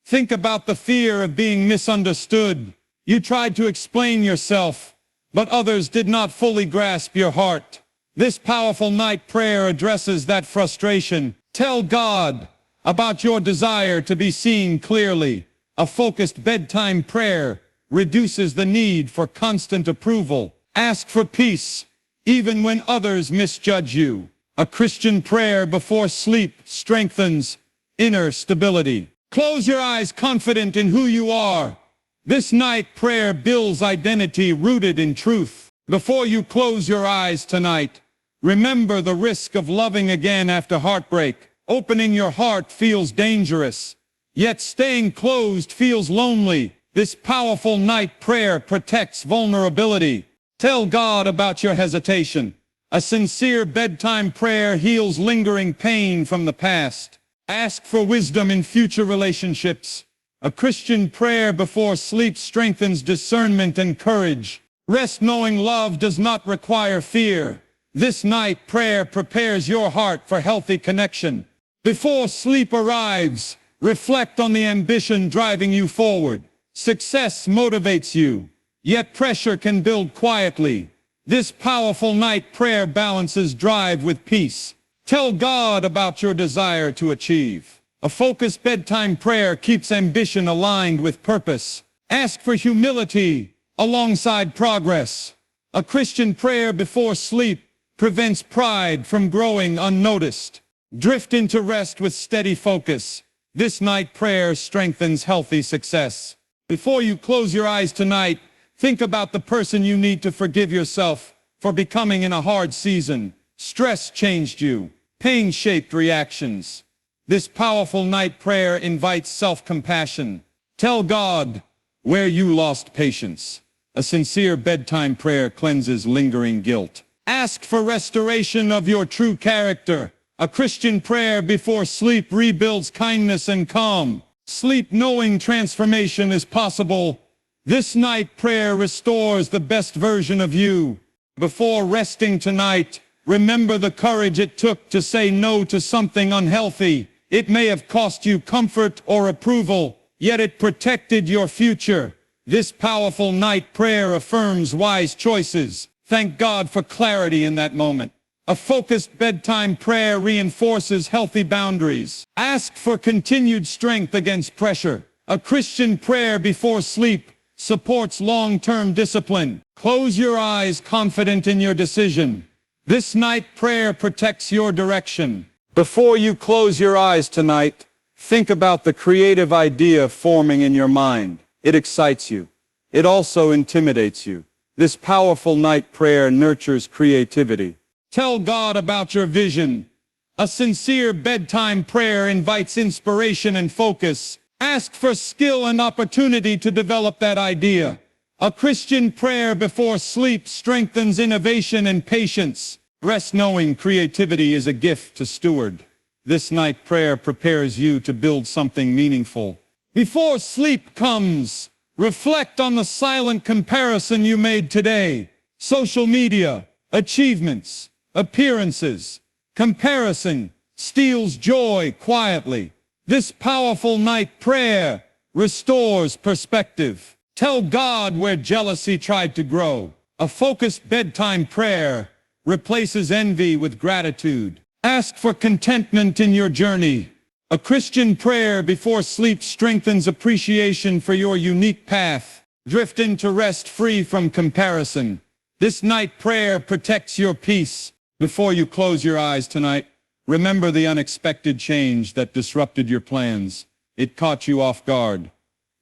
think about the fear of being misunderstood. You tried to explain yourself, but others did not fully grasp your heart. This powerful night prayer addresses that frustration. Tell God about your desire to be seen clearly. A focused bedtime prayer reduces the need for constant approval. Ask for peace, even when others misjudge you. A Christian prayer before sleep strengthens inner stability. Close your eyes confident in who you are. This night prayer builds identity rooted in truth. Before you close your eyes tonight, remember the risk of loving again after heartbreak. Opening your heart feels dangerous, yet staying closed feels lonely. This powerful night prayer protects vulnerability. Tell God about your hesitation. A sincere bedtime prayer heals lingering pain from the past. Ask for wisdom in future relationships. A Christian prayer before sleep strengthens discernment and courage. Rest knowing love does not require fear. This night prayer prepares your heart for healthy connection. Before sleep arrives, Reflect on the ambition driving you forward. Success motivates you, yet pressure can build quietly. This powerful night prayer balances drive with peace. Tell God about your desire to achieve. A focused bedtime prayer keeps ambition aligned with purpose. Ask for humility alongside progress. A Christian prayer before sleep prevents pride from growing unnoticed. Drift into rest with steady focus. This night prayer strengthens healthy success. Before you close your eyes tonight, think about the person you need to forgive yourself for becoming in a hard season. Stress changed you. Pain shaped reactions. This powerful night prayer invites self-compassion. Tell God where you lost patience. A sincere bedtime prayer cleanses lingering guilt. Ask for restoration of your true character. A Christian prayer before sleep rebuilds kindness and calm. Sleep knowing transformation is possible. This night prayer restores the best version of you. Before resting tonight, remember the courage it took to say no to something unhealthy. It may have cost you comfort or approval, yet it protected your future. This powerful night prayer affirms wise choices. Thank God for clarity in that moment. A focused bedtime prayer reinforces healthy boundaries. Ask for continued strength against pressure. A Christian prayer before sleep supports long-term discipline. Close your eyes confident in your decision. This night prayer protects your direction. Before you close your eyes tonight, think about the creative idea forming in your mind. It excites you. It also intimidates you. This powerful night prayer nurtures creativity. Tell God about your vision. A sincere bedtime prayer invites inspiration and focus. Ask for skill and opportunity to develop that idea. A Christian prayer before sleep strengthens innovation and patience. Rest knowing creativity is a gift to steward. This night prayer prepares you to build something meaningful. Before sleep comes, reflect on the silent comparison you made today. Social media, achievements, appearances. Comparison steals joy quietly. This powerful night prayer restores perspective. Tell God where jealousy tried to grow. A focused bedtime prayer replaces envy with gratitude. Ask for contentment in your journey. A Christian prayer before sleep strengthens appreciation for your unique path. Drift into rest free from comparison. This night prayer protects your peace. Before you close your eyes tonight, remember the unexpected change that disrupted your plans. It caught you off guard.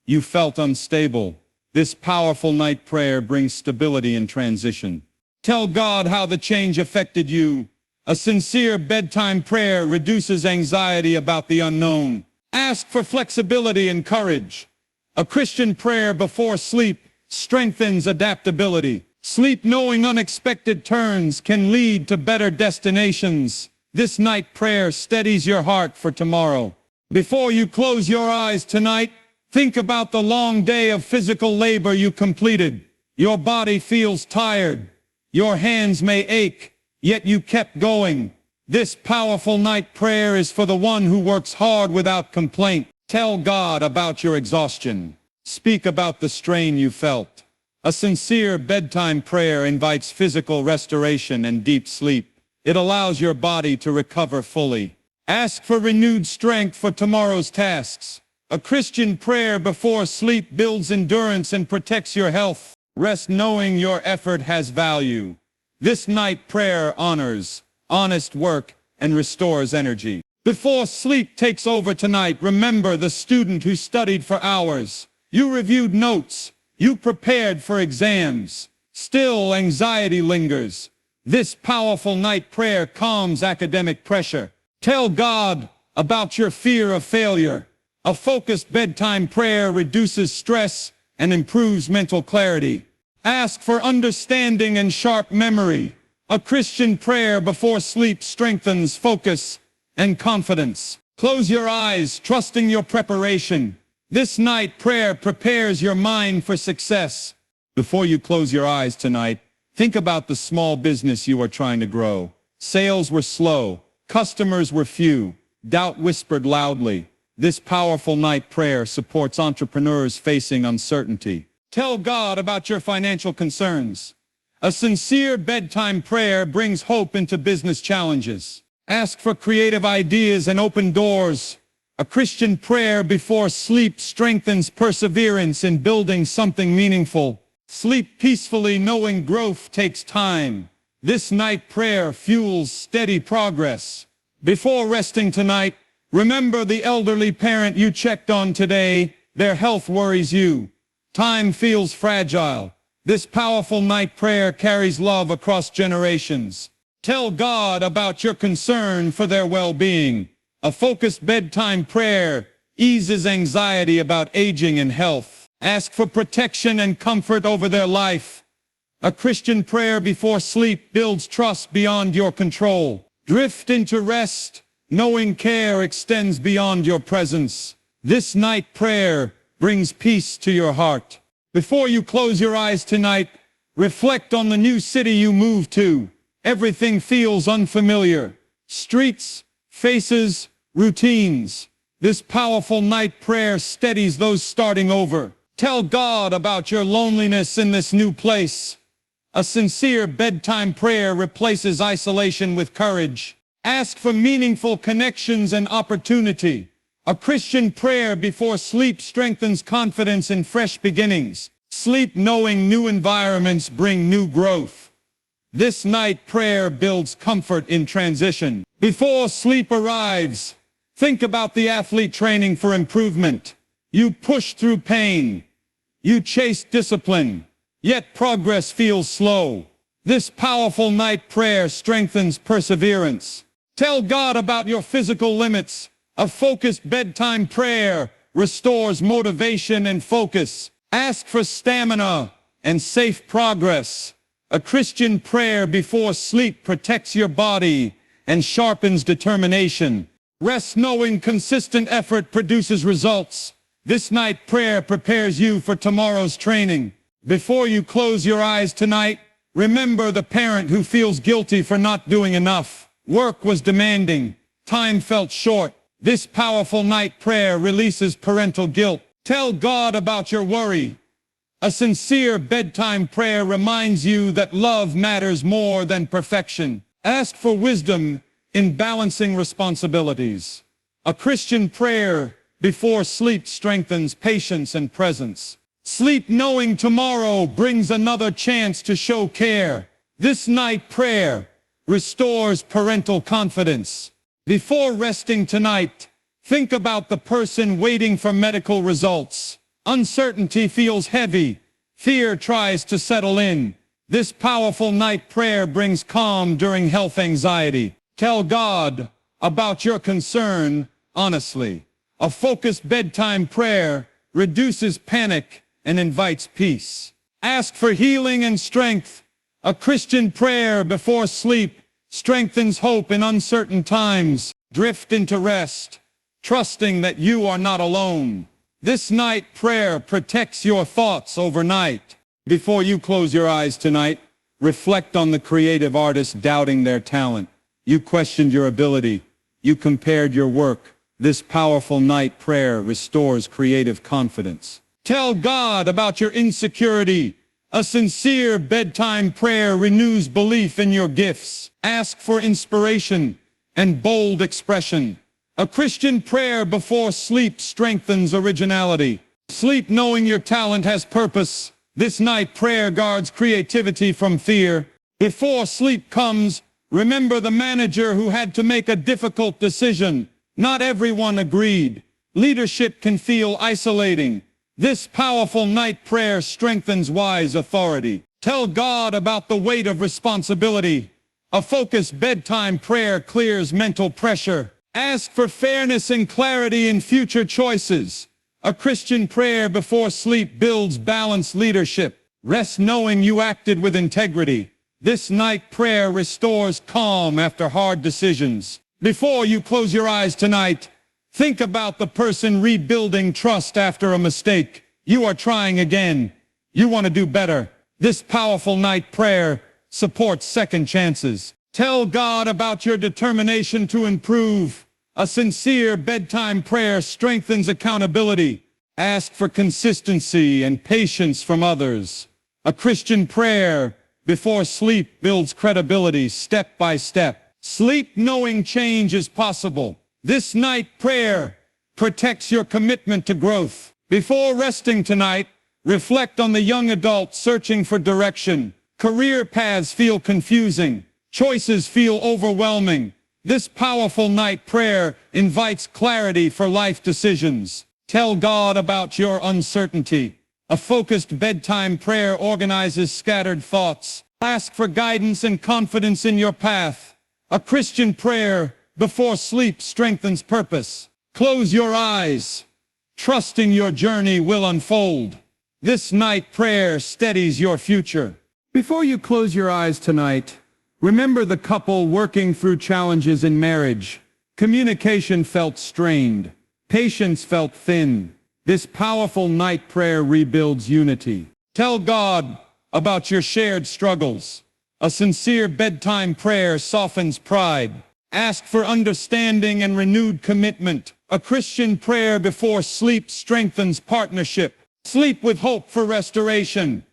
You felt unstable. This powerful night prayer brings stability in transition. Tell God how the change affected you. A sincere bedtime prayer reduces anxiety about the unknown. Ask for flexibility and courage. A Christian prayer before sleep strengthens adaptability. Sleep knowing unexpected turns can lead to better destinations. This night prayer steadies your heart for tomorrow. Before you close your eyes tonight, think about the long day of physical labor you completed. Your body feels tired. Your hands may ache, yet you kept going. This powerful night prayer is for the one who works hard without complaint. Tell God about your exhaustion. Speak about the strain you felt. A sincere bedtime prayer invites physical restoration and deep sleep. It allows your body to recover fully. Ask for renewed strength for tomorrow's tasks. A Christian prayer before sleep builds endurance and protects your health. Rest knowing your effort has value. This night prayer honors honest work and restores energy. Before sleep takes over tonight, remember the student who studied for hours. You reviewed notes. You prepared for exams. Still, anxiety lingers. This powerful night prayer calms academic pressure. Tell God about your fear of failure. A focused bedtime prayer reduces stress and improves mental clarity. Ask for understanding and sharp memory. A Christian prayer before sleep strengthens focus and confidence. Close your eyes, trusting your preparation. This night prayer prepares your mind for success. Before you close your eyes tonight, think about the small business you are trying to grow. Sales were slow. Customers were few. Doubt whispered loudly. This powerful night prayer supports entrepreneurs facing uncertainty. Tell God about your financial concerns. A sincere bedtime prayer brings hope into business challenges. Ask for creative ideas and open doors. A Christian prayer before sleep strengthens perseverance in building something meaningful. Sleep peacefully knowing growth takes time. This night prayer fuels steady progress. Before resting tonight, remember the elderly parent you checked on today. Their health worries you. Time feels fragile. This powerful night prayer carries love across generations. Tell God about your concern for their well-being. A focused bedtime prayer eases anxiety about aging and health. Ask for protection and comfort over their life. A Christian prayer before sleep builds trust beyond your control. Drift into rest, knowing care extends beyond your presence. This night prayer brings peace to your heart. Before you close your eyes tonight, reflect on the new city you moved to. Everything feels unfamiliar. Streets, faces, routines. This powerful night prayer steadies those starting over. Tell God about your loneliness in this new place. A sincere bedtime prayer replaces isolation with courage. Ask for meaningful connections and opportunity. A Christian prayer before sleep strengthens confidence in fresh beginnings. Sleep knowing new environments bring new growth. This night prayer builds comfort in transition. Before sleep arrives, think about the athlete training for improvement. You push through pain. You chase discipline. Yet progress feels slow. This powerful night prayer strengthens perseverance. Tell God about your physical limits. A focused bedtime prayer restores motivation and focus. Ask for stamina and safe progress. A Christian prayer before sleep protects your body and sharpens determination. Rest knowing consistent effort produces results. This night prayer prepares you for tomorrow's training. Before you close your eyes tonight, remember the parent who feels guilty for not doing enough. Work was demanding. Time felt short. This powerful night prayer releases parental guilt. Tell God about your worry. A sincere bedtime prayer reminds you that love matters more than perfection. Ask for wisdom in balancing responsibilities. A Christian prayer before sleep strengthens patience and presence. Sleep knowing tomorrow brings another chance to show care. This night prayer restores parental confidence. Before resting tonight, think about the person waiting for medical results. Uncertainty feels heavy. Fear tries to settle in. This powerful night prayer brings calm during health anxiety. Tell God about your concern honestly. A focused bedtime prayer reduces panic and invites peace. Ask for healing and strength. A Christian prayer before sleep strengthens hope in uncertain times. Drift into rest, trusting that you are not alone. This night prayer protects your thoughts overnight. Before you close your eyes tonight, reflect on the creative artist doubting their talent. You questioned your ability. You compared your work. This powerful night prayer restores creative confidence. Tell God about your insecurity. A sincere bedtime prayer renews belief in your gifts. Ask for inspiration and bold expression. A Christian prayer before sleep strengthens originality. Sleep knowing your talent has purpose. This night prayer guards creativity from fear. Before sleep comes, remember the manager who had to make a difficult decision. Not everyone agreed. Leadership can feel isolating. This powerful night prayer strengthens wise authority. Tell God about the weight of responsibility. A focused bedtime prayer clears mental pressure. Ask for fairness and clarity in future choices. A Christian prayer before sleep builds balanced leadership. Rest knowing you acted with integrity. This night prayer restores calm after hard decisions. Before you close your eyes tonight, think about the person rebuilding trust after a mistake. You are trying again. You want to do better. This powerful night prayer supports second chances. Tell God about your determination to improve. A sincere bedtime prayer strengthens accountability. Ask for consistency and patience from others. A Christian prayer before sleep builds credibility step by step. Sleep knowing change is possible. This night prayer protects your commitment to growth. Before resting tonight, reflect on the young adult searching for direction. Career paths feel confusing. Choices feel overwhelming. This powerful night prayer invites clarity for life decisions. Tell God about your uncertainty. A focused bedtime prayer organizes scattered thoughts. Ask for guidance and confidence in your path. A Christian prayer before sleep strengthens purpose. Close your eyes, trusting your journey will unfold. This night prayer steadies your future. Before you close your eyes tonight, remember the couple working through challenges in marriage. Communication felt strained. Patience felt thin. This powerful night prayer rebuilds unity. Tell God about your shared struggles. A sincere bedtime prayer softens pride. Ask for understanding and renewed commitment. A Christian prayer before sleep strengthens partnership. Sleep with hope for restoration.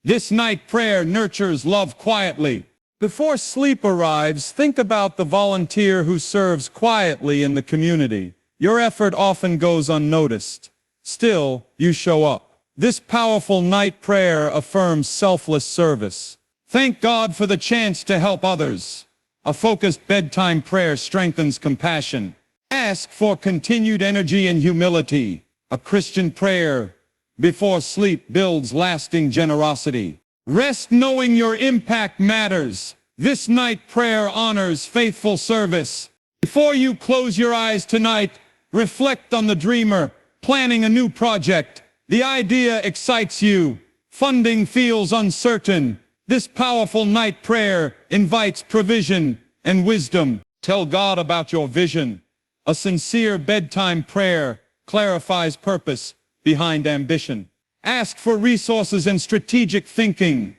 This night prayer nurtures love quietly. Before sleep arrives, think about the volunteer who serves quietly in the community. Your effort often goes unnoticed. Still, you show up. This powerful night prayer affirms selfless service. Thank God for the chance to help others. A focused bedtime prayer strengthens compassion. Ask for continued energy and humility. A Christian prayer before sleep builds lasting generosity. Rest knowing your impact matters. This night prayer honors faithful service. Before you close your eyes tonight, reflect on the dreamer planning a new project. The idea excites you. Funding feels uncertain. This powerful night prayer invites provision and wisdom. Tell God about your vision. A sincere bedtime prayer clarifies purpose behind ambition. Ask for resources and strategic thinking.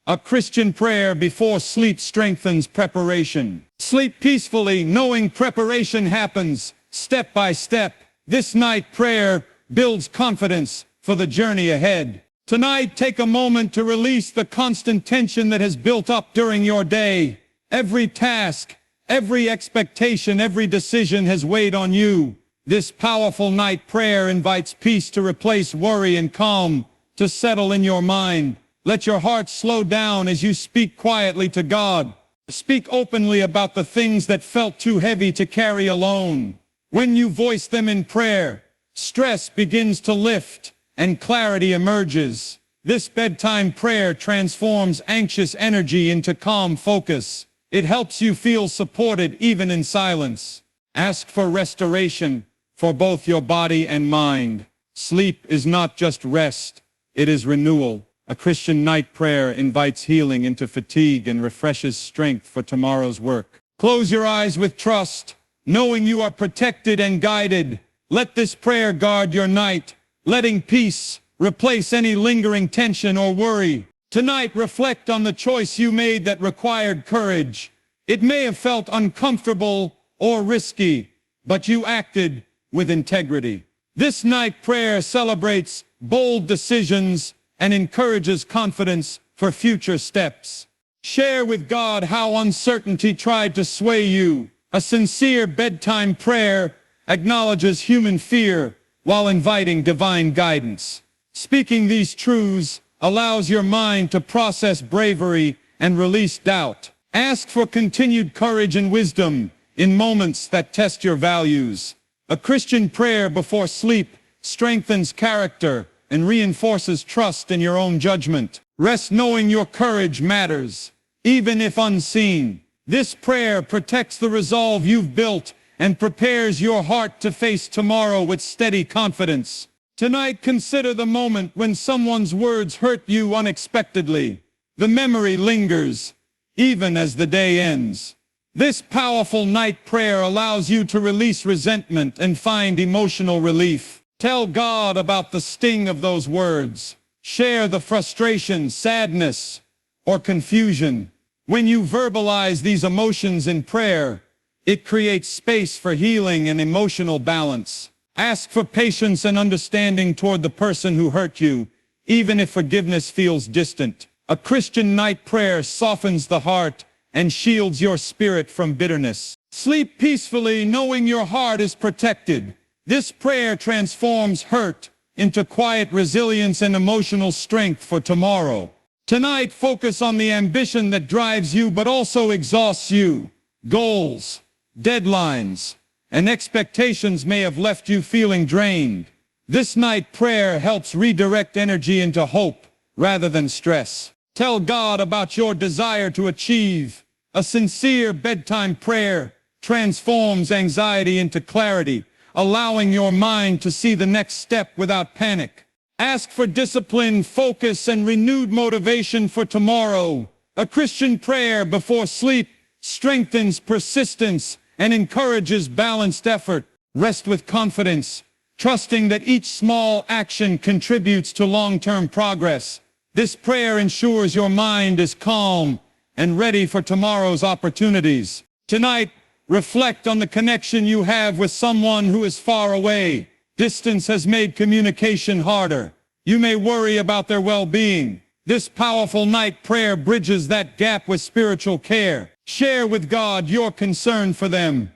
A Christian prayer before sleep strengthens preparation. Sleep peacefully, knowing preparation happens step by step. This night prayer builds confidence for the journey ahead. Tonight, take a moment to release the constant tension that has built up during your day. Every task, every expectation, every decision has weighed on you. This powerful night prayer invites peace to replace worry and calm to settle in your mind. Let your heart slow down as you speak quietly to God. Speak openly about the things that felt too heavy to carry alone. When you voice them in prayer, stress begins to lift and clarity emerges. This bedtime prayer transforms anxious energy into calm focus. It helps you feel supported even in silence. Ask for restoration for both your body and mind. Sleep is not just rest, it is renewal. A Christian night prayer invites healing into fatigue and refreshes strength for tomorrow's work. Close your eyes with trust, knowing you are protected and guided. Let this prayer guard your night, letting peace replace any lingering tension or worry. Tonight, reflect on the choice you made that required courage. It may have felt uncomfortable or risky, but you acted with integrity. This night prayer celebrates bold decisions and encourages confidence for future steps. Share with God how uncertainty tried to sway you. A sincere bedtime prayer acknowledges human fear while inviting divine guidance. Speaking these truths allows your mind to process bravery and release doubt. Ask for continued courage and wisdom in moments that test your values. A Christian prayer before sleep strengthens character and reinforces trust in your own judgment. Rest knowing your courage matters, even if unseen. This prayer protects the resolve you've built and prepares your heart to face tomorrow with steady confidence. Tonight, consider the moment when someone's words hurt you unexpectedly. The memory lingers, even as the day ends. This powerful night prayer allows you to release resentment and find emotional relief. Tell God about the sting of those words. Share the frustration, sadness, or confusion. When you verbalize these emotions in prayer, It creates space for healing and emotional balance. Ask for patience and understanding toward the person who hurt you, even if forgiveness feels distant. A Christian night prayer softens the heart and shields your spirit from bitterness. Sleep peacefully knowing your heart is protected. This prayer transforms hurt into quiet resilience and emotional strength for tomorrow. Tonight, focus on the ambition that drives you but also exhausts you. Goals, deadlines, and expectations may have left you feeling drained. This night prayer helps redirect energy into hope rather than stress. Tell God about your desire to achieve. A sincere bedtime prayer transforms anxiety into clarity, allowing your mind to see the next step without panic. Ask for discipline, focus, and renewed motivation for tomorrow. A Christian prayer before sleep strengthens persistence and encourages balanced effort. Rest with confidence, trusting that each small action contributes to long-term progress. This prayer ensures your mind is calm and ready for tomorrow's opportunities. Tonight, reflect on the connection you have with someone who is far away. Distance has made communication harder. You may worry about their well-being. This powerful night prayer bridges that gap with spiritual care. Share with God your concern for them.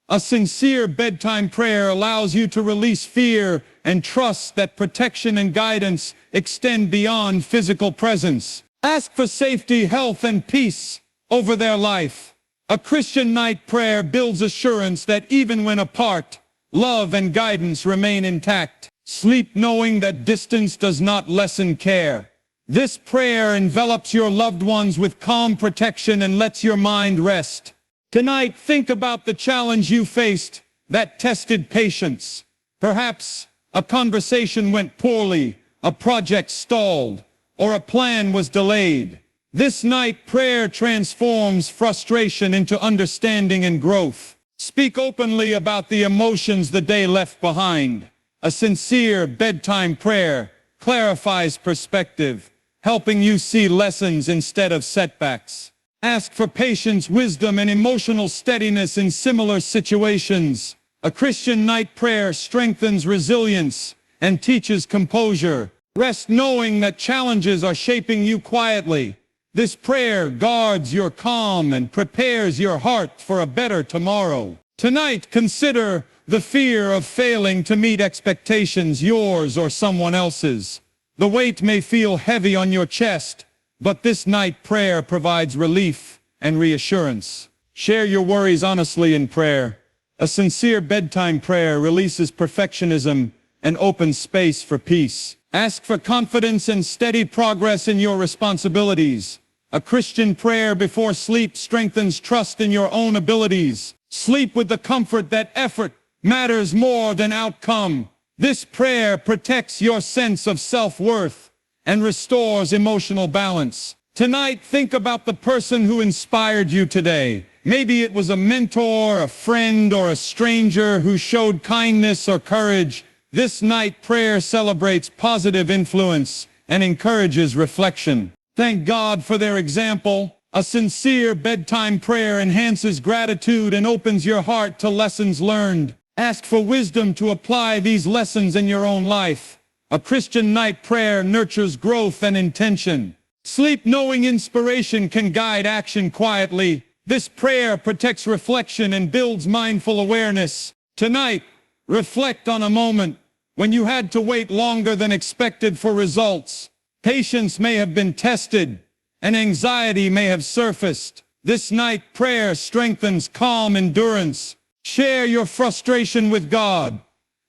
A sincere bedtime prayer allows you to release fear and trust that protection and guidance extend beyond physical presence. Ask for safety, health, and peace over their life. A Christian night prayer builds assurance that even when apart, love and guidance remain intact. Sleep knowing that distance does not lessen care. This prayer envelops your loved ones with calm protection and lets your mind rest. Tonight, think about the challenge you faced that tested patience. Perhaps a conversation went poorly, a project stalled, or a plan was delayed. This night prayer transforms frustration into understanding and growth. Speak openly about the emotions the day left behind. A sincere bedtime prayer clarifies perspective, helping you see lessons instead of setbacks. Ask for patience, wisdom, and emotional steadiness in similar situations. A Christian night prayer strengthens resilience and teaches composure. Rest knowing that challenges are shaping you quietly. This prayer guards your calm and prepares your heart for a better tomorrow. Tonight, consider the fear of failing to meet expectations, yours or someone else's. The weight may feel heavy on your chest, but this night prayer provides relief and reassurance. Share your worries honestly in prayer. A sincere bedtime prayer releases perfectionism and opens space for peace. Ask for confidence and steady progress in your responsibilities. A Christian prayer before sleep strengthens trust in your own abilities. Sleep with the comfort that effort matters more than outcome. This prayer protects your sense of self-worth and restores emotional balance. Tonight, think about the person who inspired you today. Maybe it was a mentor, a friend, or a stranger who showed kindness or courage. This night prayer celebrates positive influence and encourages reflection. Thank God for their example. A sincere bedtime prayer enhances gratitude and opens your heart to lessons learned. Ask for wisdom to apply these lessons in your own life. A Christian night prayer nurtures growth and intention. Sleep knowing inspiration can guide action quietly. This prayer protects reflection and builds mindful awareness. Tonight, reflect on a moment when you had to wait longer than expected for results. Patience may have been tested, and anxiety may have surfaced. This night prayer strengthens calm endurance. Share your frustration with God.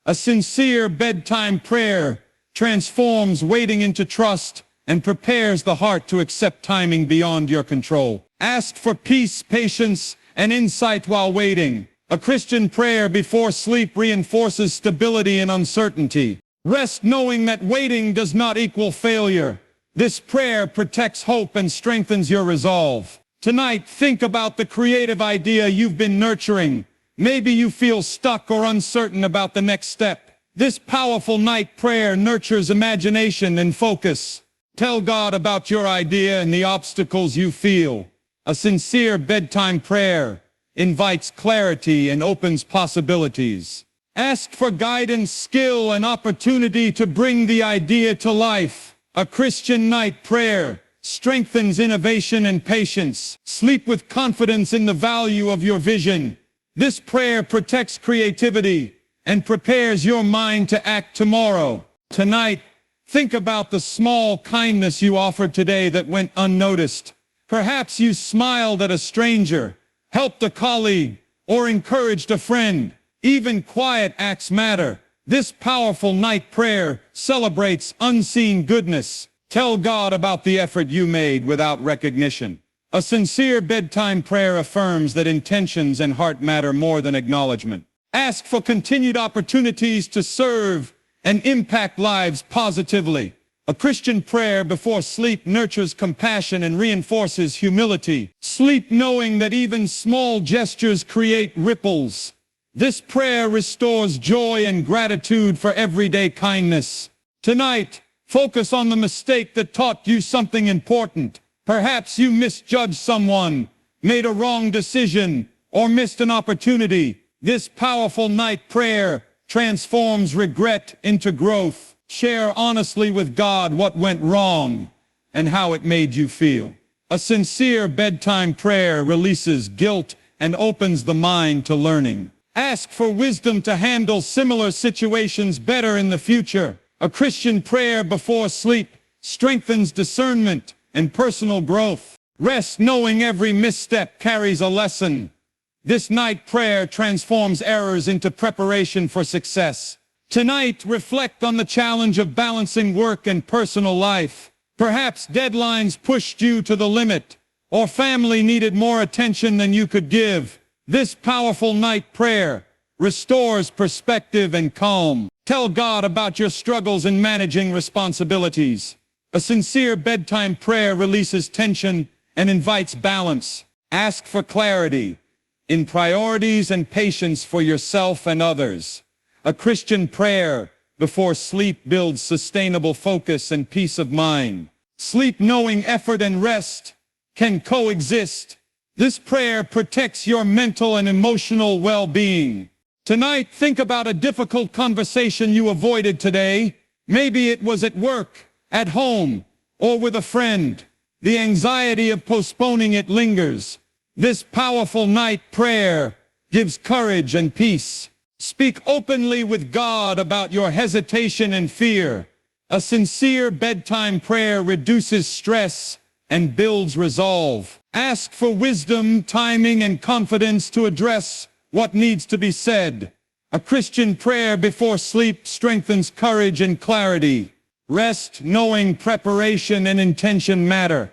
A sincere bedtime prayer transforms waiting into trust and prepares the heart to accept timing beyond your control. Ask for peace, patience, and insight while waiting. A Christian prayer before sleep reinforces stability and uncertainty. Rest knowing that waiting does not equal failure. This prayer protects hope and strengthens your resolve. Tonight, think about the creative idea you've been nurturing. Maybe you feel stuck or uncertain about the next step. This powerful night prayer nurtures imagination and focus. Tell God about your idea and the obstacles you feel. A sincere bedtime prayer invites clarity and opens possibilities. Ask for guidance, skill, and opportunity to bring the idea to life. A Christian night prayer strengthens innovation and patience. Sleep with confidence in the value of your vision. This prayer protects creativity and prepares your mind to act tomorrow. Tonight, think about the small kindness you offered today that went unnoticed. Perhaps you smiled at a stranger, helped a colleague, or encouraged a friend. Even quiet acts matter. This powerful night prayer celebrates unseen goodness. Tell God about the effort you made without recognition. A sincere bedtime prayer affirms that intentions and heart matter more than acknowledgement. Ask for continued opportunities to serve and impact lives positively. A Christian prayer before sleep nurtures compassion and reinforces humility. Sleep knowing that even small gestures create ripples. This prayer restores joy and gratitude for everyday kindness. Tonight, focus on the mistake that taught you something important. Perhaps you misjudged someone, made a wrong decision, or missed an opportunity. This powerful night prayer transforms regret into growth. Share honestly with God what went wrong and how it made you feel. A sincere bedtime prayer releases guilt and opens the mind to learning. Ask for wisdom to handle similar situations better in the future. A Christian prayer before sleep strengthens discernment and personal growth. Rest knowing every misstep carries a lesson. This night prayer transforms errors into preparation for success. Tonight, reflect on the challenge of balancing work and personal life. Perhaps deadlines pushed you to the limit, or family needed more attention than you could give. This powerful night prayer restores perspective and calm. Tell God about your struggles in managing responsibilities. A sincere bedtime prayer releases tension and invites balance. Ask for clarity in priorities and patience for yourself and others. A Christian prayer before sleep builds sustainable focus and peace of mind. Sleep knowing effort and rest can coexist. This prayer protects your mental and emotional well-being. Tonight, think about a difficult conversation you avoided today. Maybe it was at work, at home, or with a friend. The anxiety of postponing it lingers. This powerful night prayer gives courage and peace. Speak openly with God about your hesitation and fear. A sincere bedtime prayer reduces stress and builds resolve. Ask for wisdom, timing, and confidence to address what needs to be said. A Christian prayer before sleep strengthens courage and clarity. Rest knowing preparation and intention matter.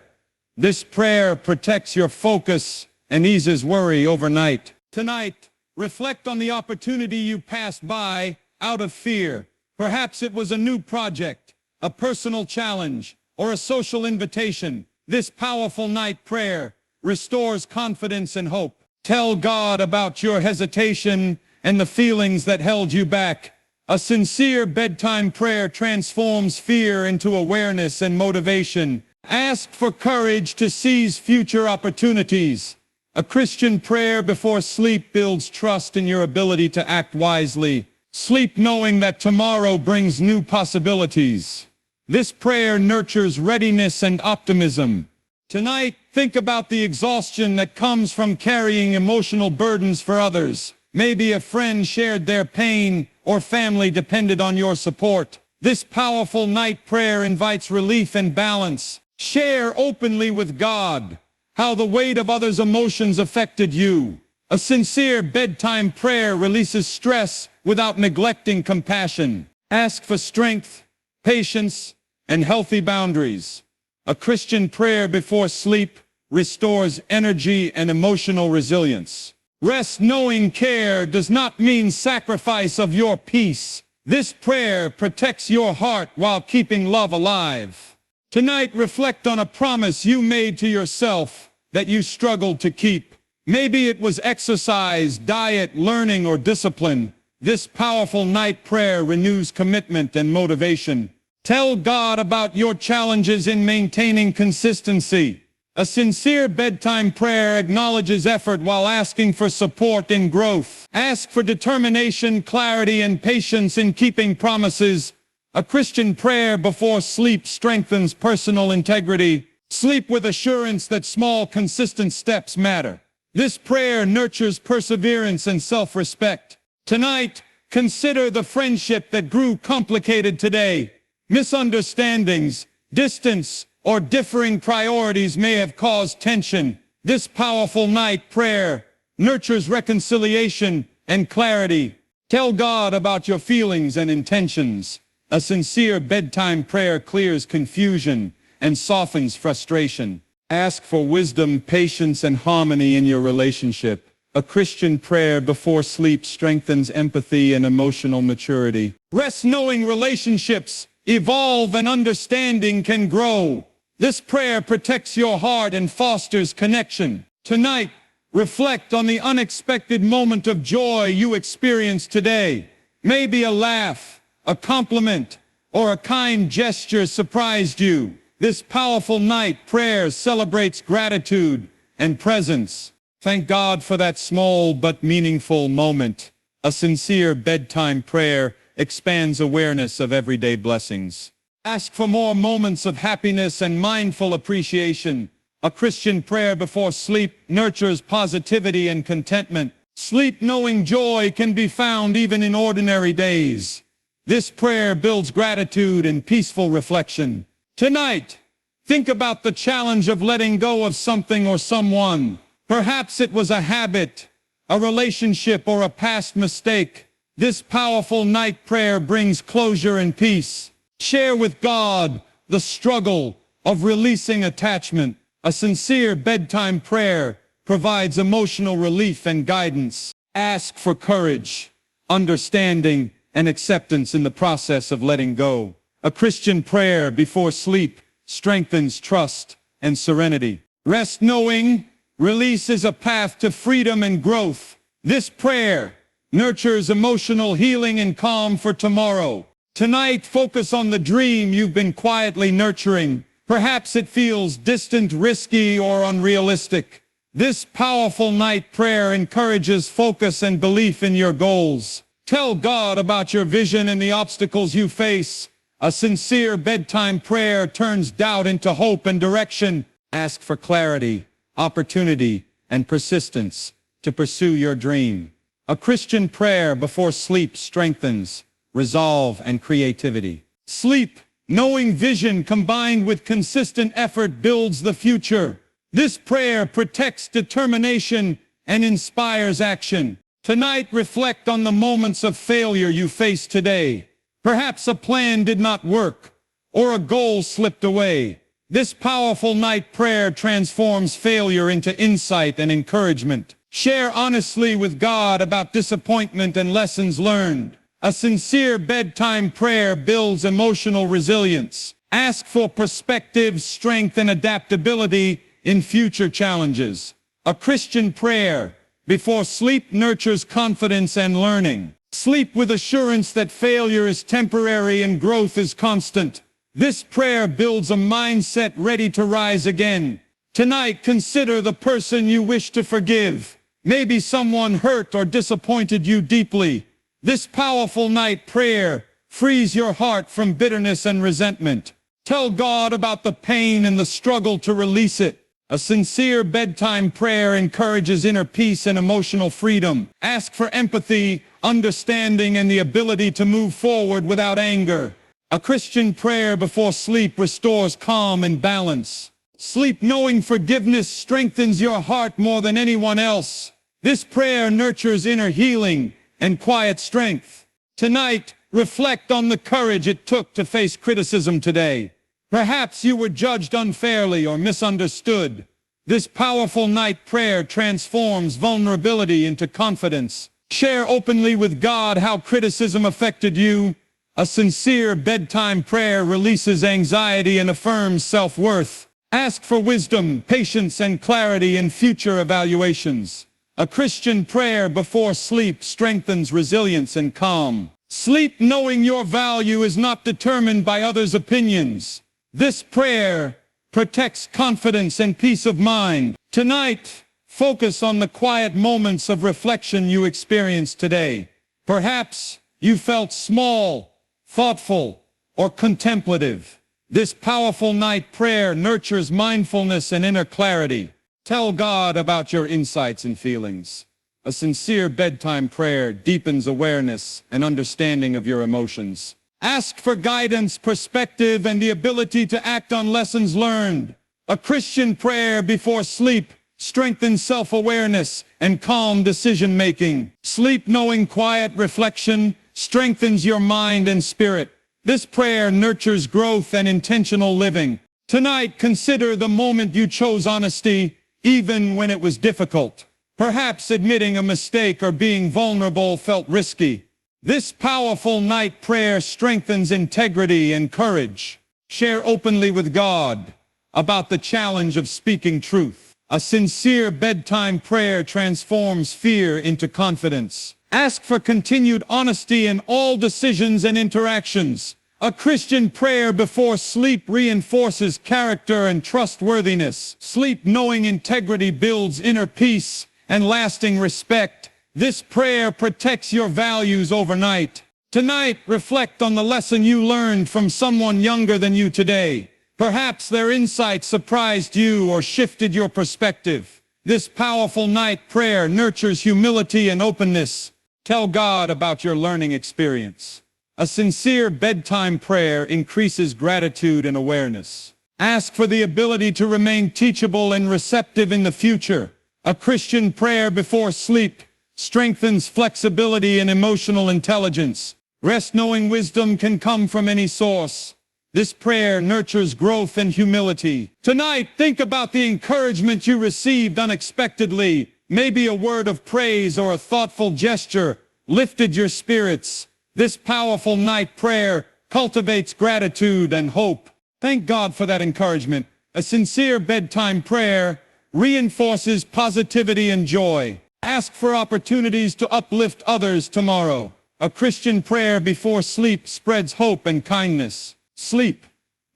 This prayer protects your focus and eases worry overnight. Tonight, reflect on the opportunity you passed by out of fear. Perhaps it was a new project, a personal challenge, or a social invitation. This powerful night prayer restores confidence and hope. Tell God about your hesitation and the feelings that held you back. A sincere bedtime prayer transforms fear into awareness and motivation. Ask for courage to seize future opportunities. A Christian prayer before sleep builds trust in your ability to act wisely. Sleep knowing that tomorrow brings new possibilities. This prayer nurtures readiness and optimism. Tonight, think about the exhaustion that comes from carrying emotional burdens for others. Maybe a friend shared their pain or family depended on your support. This powerful night prayer invites relief and balance. Share openly with God how the weight of others' emotions affected you. A sincere bedtime prayer releases stress without neglecting compassion. Ask for strength, patience, and healthy boundaries. A Christian prayer before sleep restores energy and emotional resilience. Rest knowing care does not mean sacrifice of your peace. This prayer protects your heart while keeping love alive. Tonight, reflect on a promise you made to yourself that you struggled to keep. Maybe it was exercise, diet, learning, or discipline. This powerful night prayer renews commitment and motivation. Tell God about your challenges in maintaining consistency. A sincere bedtime prayer acknowledges effort while asking for support in growth. Ask for determination, clarity, and patience in keeping promises. A Christian prayer before sleep strengthens personal integrity. Sleep with assurance that small, consistent steps matter. This prayer nurtures perseverance and self-respect. Tonight, consider the friendship that grew complicated today. Misunderstandings, distance, or differing priorities may have caused tension. This powerful night prayer nurtures reconciliation and clarity. Tell God about your feelings and intentions. A sincere bedtime prayer clears confusion and softens frustration. Ask for wisdom, patience, and harmony in your relationship. A Christian prayer before sleep strengthens empathy and emotional maturity. Rest knowing relationships evolve and understanding can grow. This prayer protects your heart and fosters connection. Tonight, reflect on the unexpected moment of joy you experienced today. Maybe a laugh, a compliment, or a kind gesture surprised you. This powerful night prayer celebrates gratitude and presence. Thank God for that small but meaningful moment. A sincere bedtime prayer expands awareness of everyday blessings. Ask for more moments of happiness and mindful appreciation. A Christian prayer before sleep nurtures positivity and contentment. Sleep knowing joy can be found even in ordinary days. This prayer builds gratitude and peaceful reflection. Tonight, think about the challenge of letting go of something or someone. Perhaps it was a habit, a relationship, or a past mistake. This powerful night prayer brings closure and peace. Share with God the struggle of releasing attachment. A sincere bedtime prayer provides emotional relief and guidance. Ask for courage, understanding, and acceptance in the process of letting go. A Christian prayer before sleep strengthens trust and serenity. Rest knowing release is a path to freedom and growth. This prayer nurtures emotional healing and calm for tomorrow. Tonight, focus on the dream you've been quietly nurturing. Perhaps it feels distant, risky, or unrealistic. This powerful night prayer encourages focus and belief in your goals. Tell God about your vision and the obstacles you face. A sincere bedtime prayer turns doubt into hope and direction. Ask for clarity, opportunity, and persistence to pursue your dream. A Christian prayer before sleep strengthens resolve and creativity. Sleep, knowing vision combined with consistent effort builds the future. This prayer protects determination and inspires action. Tonight, reflect on the moments of failure you faced today. Perhaps a plan did not work, or a goal slipped away. This powerful night prayer transforms failure into insight and encouragement. Share honestly with God about disappointment and lessons learned. A sincere bedtime prayer builds emotional resilience. Ask for perspective, strength, and adaptability in future challenges. A Christian prayer before sleep nurtures confidence and learning. Sleep with assurance that failure is temporary and growth is constant. This prayer builds a mindset ready to rise again. Tonight, consider the person you wish to forgive. Maybe someone hurt or disappointed you deeply. This powerful night prayer frees your heart from bitterness and resentment. Tell God about the pain and the struggle to release it. A sincere bedtime prayer encourages inner peace and emotional freedom. Ask for empathy, understanding, and the ability to move forward without anger. A Christian prayer before sleep restores calm and balance. Sleep knowing forgiveness strengthens your heart more than anyone else. This prayer nurtures inner healing and quiet strength. Tonight, reflect on the courage it took to face criticism today. Perhaps you were judged unfairly or misunderstood. This powerful night prayer transforms vulnerability into confidence. Share openly with God how criticism affected you. A sincere bedtime prayer releases anxiety and affirms self-worth. Ask for wisdom, patience, and clarity in future evaluations. A Christian prayer before sleep strengthens resilience and calm. Sleep knowing your value is not determined by others' opinions. This prayer protects confidence and peace of mind. Tonight, focus on the quiet moments of reflection you experienced today. Perhaps you felt small, thoughtful, or contemplative. This powerful night prayer nurtures mindfulness and inner clarity. Tell God about your insights and feelings. A sincere bedtime prayer deepens awareness and understanding of your emotions. Ask for guidance, perspective, and the ability to act on lessons learned. A Christian prayer before sleep strengthens self-awareness and calm decision-making. Sleep knowing quiet reflection strengthens your mind and spirit. This prayer nurtures growth and intentional living. Tonight, consider the moment you chose honesty, even when it was difficult. Perhaps admitting a mistake or being vulnerable felt risky. This powerful night prayer strengthens integrity and courage. Share openly with God about the challenge of speaking truth. A sincere bedtime prayer transforms fear into confidence. Ask for continued honesty in all decisions and interactions. A Christian prayer before sleep reinforces character and trustworthiness. Sleep knowing integrity builds inner peace and lasting respect. This prayer protects your values overnight. Tonight, reflect on the lesson you learned from someone younger than you today. Perhaps their insight surprised you or shifted your perspective. This powerful night prayer nurtures humility and openness. Tell God about your learning experience. A sincere bedtime prayer increases gratitude and awareness. Ask for the ability to remain teachable and receptive in the future. A Christian prayer before sleep strengthens flexibility and emotional intelligence. Rest knowing wisdom can come from any source. This prayer nurtures growth and humility. Tonight, think about the encouragement you received unexpectedly. Maybe a word of praise or a thoughtful gesture lifted your spirits. This powerful night prayer cultivates gratitude and hope. Thank God for that encouragement. A sincere bedtime prayer reinforces positivity and joy. Ask for opportunities to uplift others tomorrow. A Christian prayer before sleep spreads hope and kindness. Sleep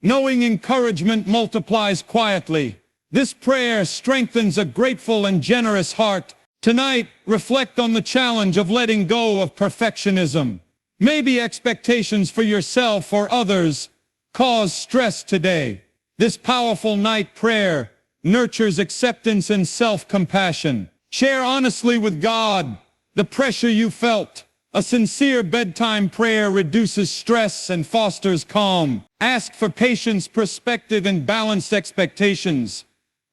knowing encouragement multiplies quietly. This prayer strengthens a grateful and generous heart. Tonight, reflect on the challenge of letting go of perfectionism. Maybe expectations for yourself or others cause stress today. This powerful night prayer nurtures acceptance and self-compassion. Share honestly with God the pressure you felt. A sincere bedtime prayer reduces stress and fosters calm. Ask for patience, perspective, and balanced expectations.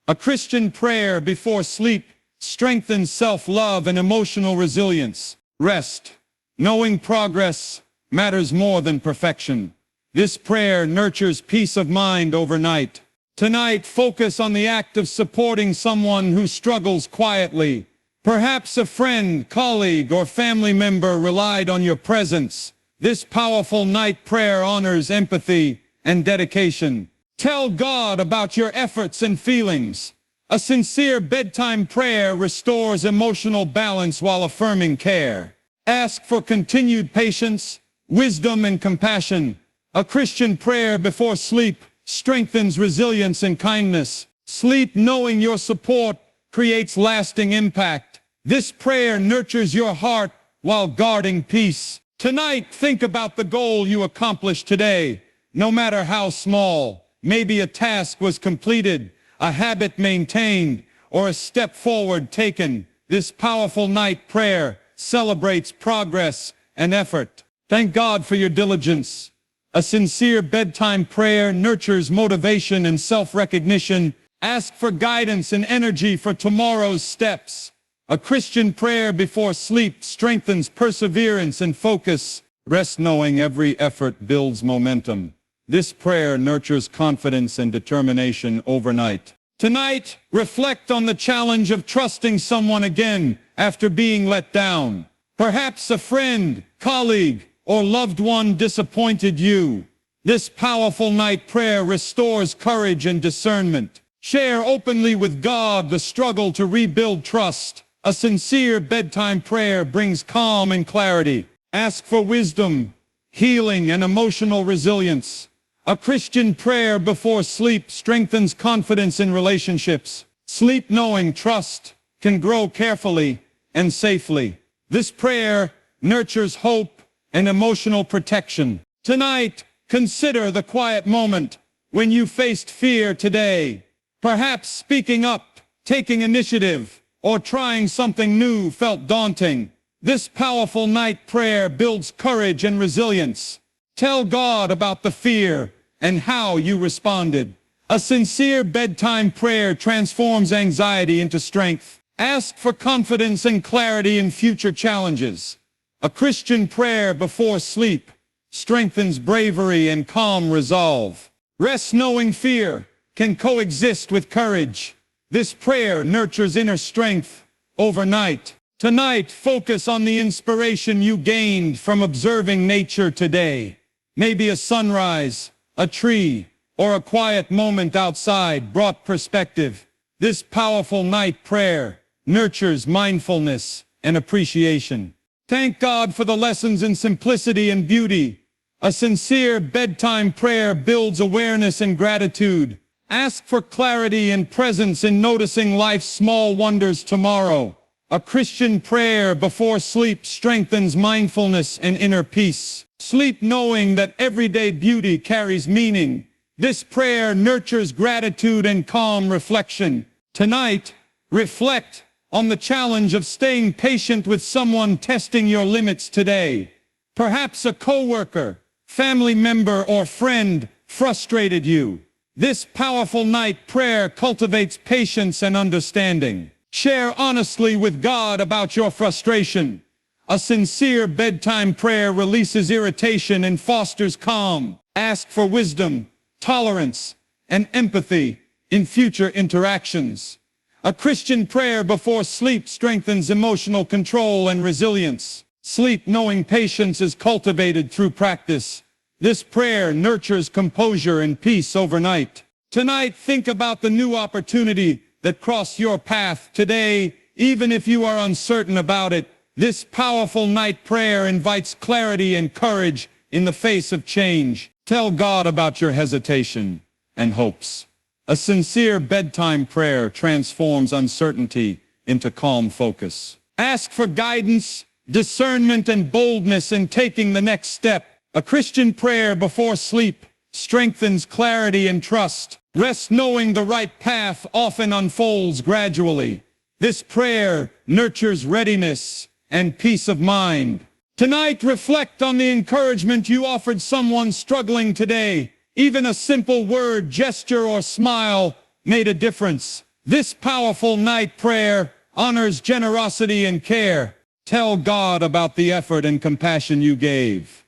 A Christian prayer before sleep strengthens self-love and emotional resilience. Rest knowing progress matters more than perfection. This prayer nurtures peace of mind overnight. Tonight, focus on the act of supporting someone who struggles quietly. Perhaps a friend, colleague, or family member relied on your presence. This powerful night prayer honors empathy and dedication. Tell God about your efforts and feelings. A sincere bedtime prayer restores emotional balance while affirming care. Ask for continued patience, wisdom, and compassion. A Christian prayer before sleep strengthens resilience and kindness. Sleep knowing your support creates lasting impact. This prayer nurtures your heart while guarding peace. Tonight, think about the goal you accomplished today, no matter how small. Maybe a task was completed, a habit maintained, or a step forward taken. This powerful night prayer celebrates progress and effort. Thank God for your diligence. A sincere bedtime prayer nurtures motivation and self-recognition. Ask for guidance and energy for tomorrow's steps. A Christian prayer before sleep strengthens perseverance and focus. Rest knowing every effort builds momentum. This prayer nurtures confidence and determination overnight. Tonight, reflect on the challenge of trusting someone again after being let down. Perhaps a friend, colleague, or loved one disappointed you. This powerful night prayer restores courage and discernment. Share openly with God the struggle to rebuild trust. A sincere bedtime prayer brings calm and clarity. Ask for wisdom, healing, and emotional resilience. A Christian prayer before sleep strengthens confidence in relationships. Sleep knowing trust can grow carefully and safely. This prayer nurtures hope and emotional protection. Tonight, consider the quiet moment when you faced fear today. Perhaps speaking up, taking initiative, or trying something new felt daunting. This powerful night prayer builds courage and resilience. Tell God about the fear and how you responded. A sincere bedtime prayer transforms anxiety into strength. Ask for confidence and clarity in future challenges. A Christian prayer before sleep strengthens bravery and calm resolve. Rest knowing fear can coexist with courage. This prayer nurtures inner strength overnight. Tonight, focus on the inspiration you gained from observing nature today. Maybe a sunrise, a tree, or a quiet moment outside brought perspective. This powerful night prayer nurtures mindfulness and appreciation. Thank God for the lessons in simplicity and beauty. A sincere bedtime prayer builds awareness and gratitude. Ask for clarity and presence in noticing life's small wonders tomorrow. A Christian prayer before sleep strengthens mindfulness and inner peace. Sleep knowing that everyday beauty carries meaning. This prayer nurtures gratitude and calm reflection. Tonight, reflect on the challenge of staying patient with someone testing your limits today. Perhaps a coworker, family member, or friend frustrated you. This powerful night prayer cultivates patience and understanding. Share honestly with God about your frustration. A sincere bedtime prayer releases irritation and fosters calm. Ask for wisdom, tolerance, and empathy in future interactions. A Christian prayer before sleep strengthens emotional control and resilience. Sleep knowing patience is cultivated through practice. This prayer nurtures composure and peace overnight. Tonight, think about the new opportunity that crossed your path today, even if you are uncertain about it. This powerful night prayer invites clarity and courage in the face of change. Tell God about your hesitation and hopes. A sincere bedtime prayer transforms uncertainty into calm focus. Ask for guidance, discernment, and boldness in taking the next step. A Christian prayer before sleep strengthens clarity and trust. Rest knowing the right path often unfolds gradually. This prayer nurtures readiness and peace of mind. Tonight, reflect on the encouragement you offered someone struggling today. Even a simple word, gesture, or smile made a difference. This powerful night prayer honors generosity and care. Tell God about the effort and compassion you gave.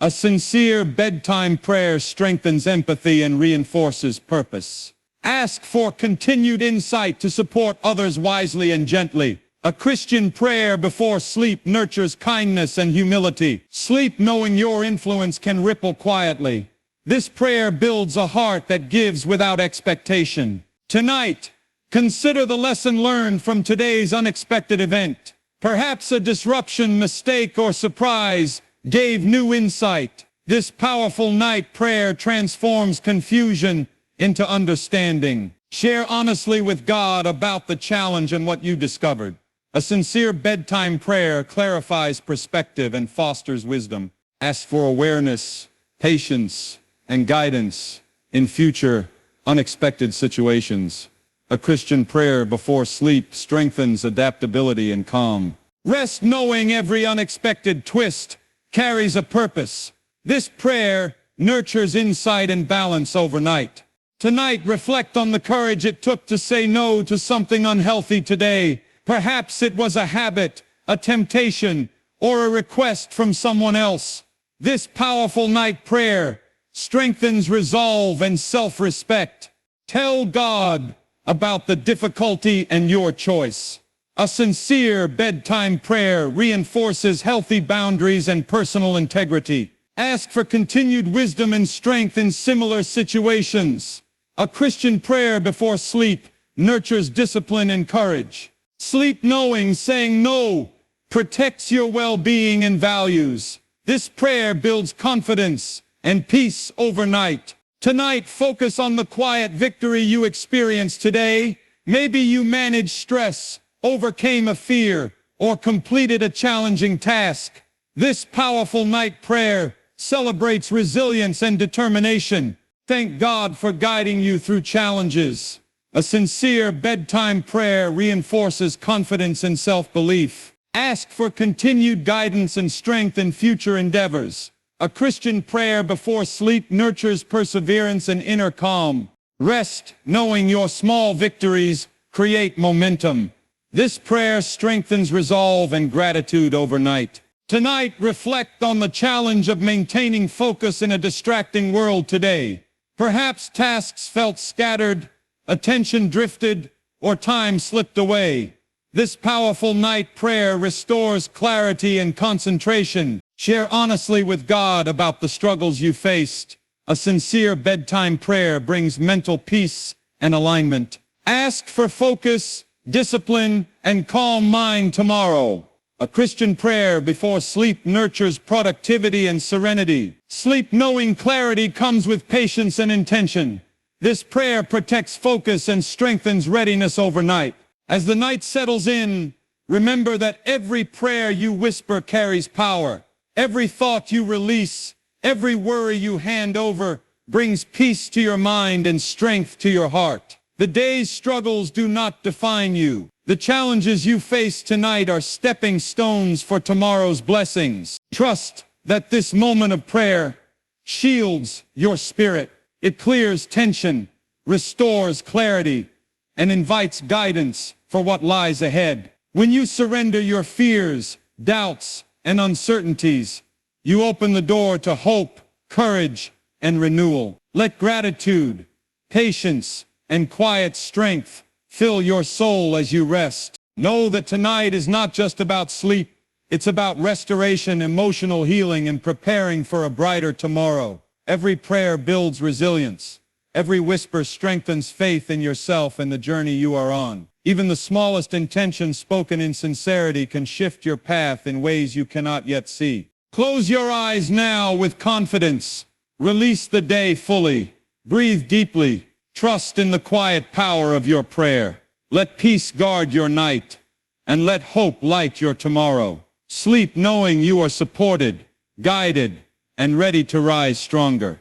A sincere bedtime prayer strengthens empathy and reinforces purpose. Ask for continued insight to support others wisely and gently. A Christian prayer before sleep nurtures kindness and humility. Sleep knowing your influence can ripple quietly. This prayer builds a heart that gives without expectation. Tonight, consider the lesson learned from today's unexpected event. Perhaps a disruption, mistake, or surprise gave new insight. This powerful night prayer transforms confusion into understanding. Share honestly with God about the challenge and what you discovered. A sincere bedtime prayer clarifies perspective and fosters wisdom. Ask for awareness, patience, and guidance in future unexpected situations. A Christian prayer before sleep strengthens adaptability and calm. Rest knowing every unexpected twist carries a purpose. This prayer nurtures insight and balance overnight. Tonight, reflect on the courage it took to say no to something unhealthy today. Perhaps it was a habit, a temptation, or a request from someone else. This powerful night prayer strengthens resolve and self-respect. Tell God about the difficulty and your choice. A sincere bedtime prayer reinforces healthy boundaries and personal integrity. Ask for continued wisdom and strength in similar situations. A Christian prayer before sleep nurtures discipline and courage. Sleep knowing saying no protects your well-being and values. This prayer builds confidence and peace overnight. Tonight, focus on the quiet victory you experienced today. Maybe you managed stress, overcame a fear, or completed a challenging task. This powerful night prayer celebrates resilience and determination. Thank God for guiding you through challenges. A sincere bedtime prayer reinforces confidence and self-belief. Ask for continued guidance and strength in future endeavors. A Christian prayer before sleep nurtures perseverance and inner calm. Rest, knowing your small victories create momentum. This prayer strengthens resolve and gratitude overnight. Tonight, reflect on the challenge of maintaining focus in a distracting world today. Perhaps tasks felt scattered, attention drifted, or time slipped away. This powerful night prayer restores clarity and concentration. Share honestly with God about the struggles you faced. A sincere bedtime prayer brings mental peace and alignment. Ask for focus, discipline, and calm mind tomorrow. A Christian prayer before sleep nurtures productivity and serenity. Sleep knowing clarity comes with patience and intention. This prayer protects focus and strengthens readiness overnight. As the night settles in, remember that every prayer you whisper carries power. Every thought you release, every worry you hand over, brings peace to your mind and strength to your heart. The day's struggles do not define you. The challenges you face tonight are stepping stones for tomorrow's blessings. Trust that this moment of prayer shields your spirit. It clears tension, restores clarity, and invites guidance for what lies ahead. When you surrender your fears, doubts, and uncertainties, you open the door to hope, courage, and renewal. Let gratitude, patience, and quiet strength fill your soul as you rest. Know that tonight is not just about sleep. It's about restoration, emotional healing, and preparing for a brighter tomorrow. Every prayer builds resilience. Every whisper strengthens faith in yourself and the journey you are on. Even the smallest intention spoken in sincerity can shift your path in ways you cannot yet see. Close your eyes now with confidence. Release the day fully. Breathe deeply. Trust in the quiet power of your prayer. Let peace guard your night, and let hope light your tomorrow. Sleep knowing you are supported, guided, and ready to rise stronger.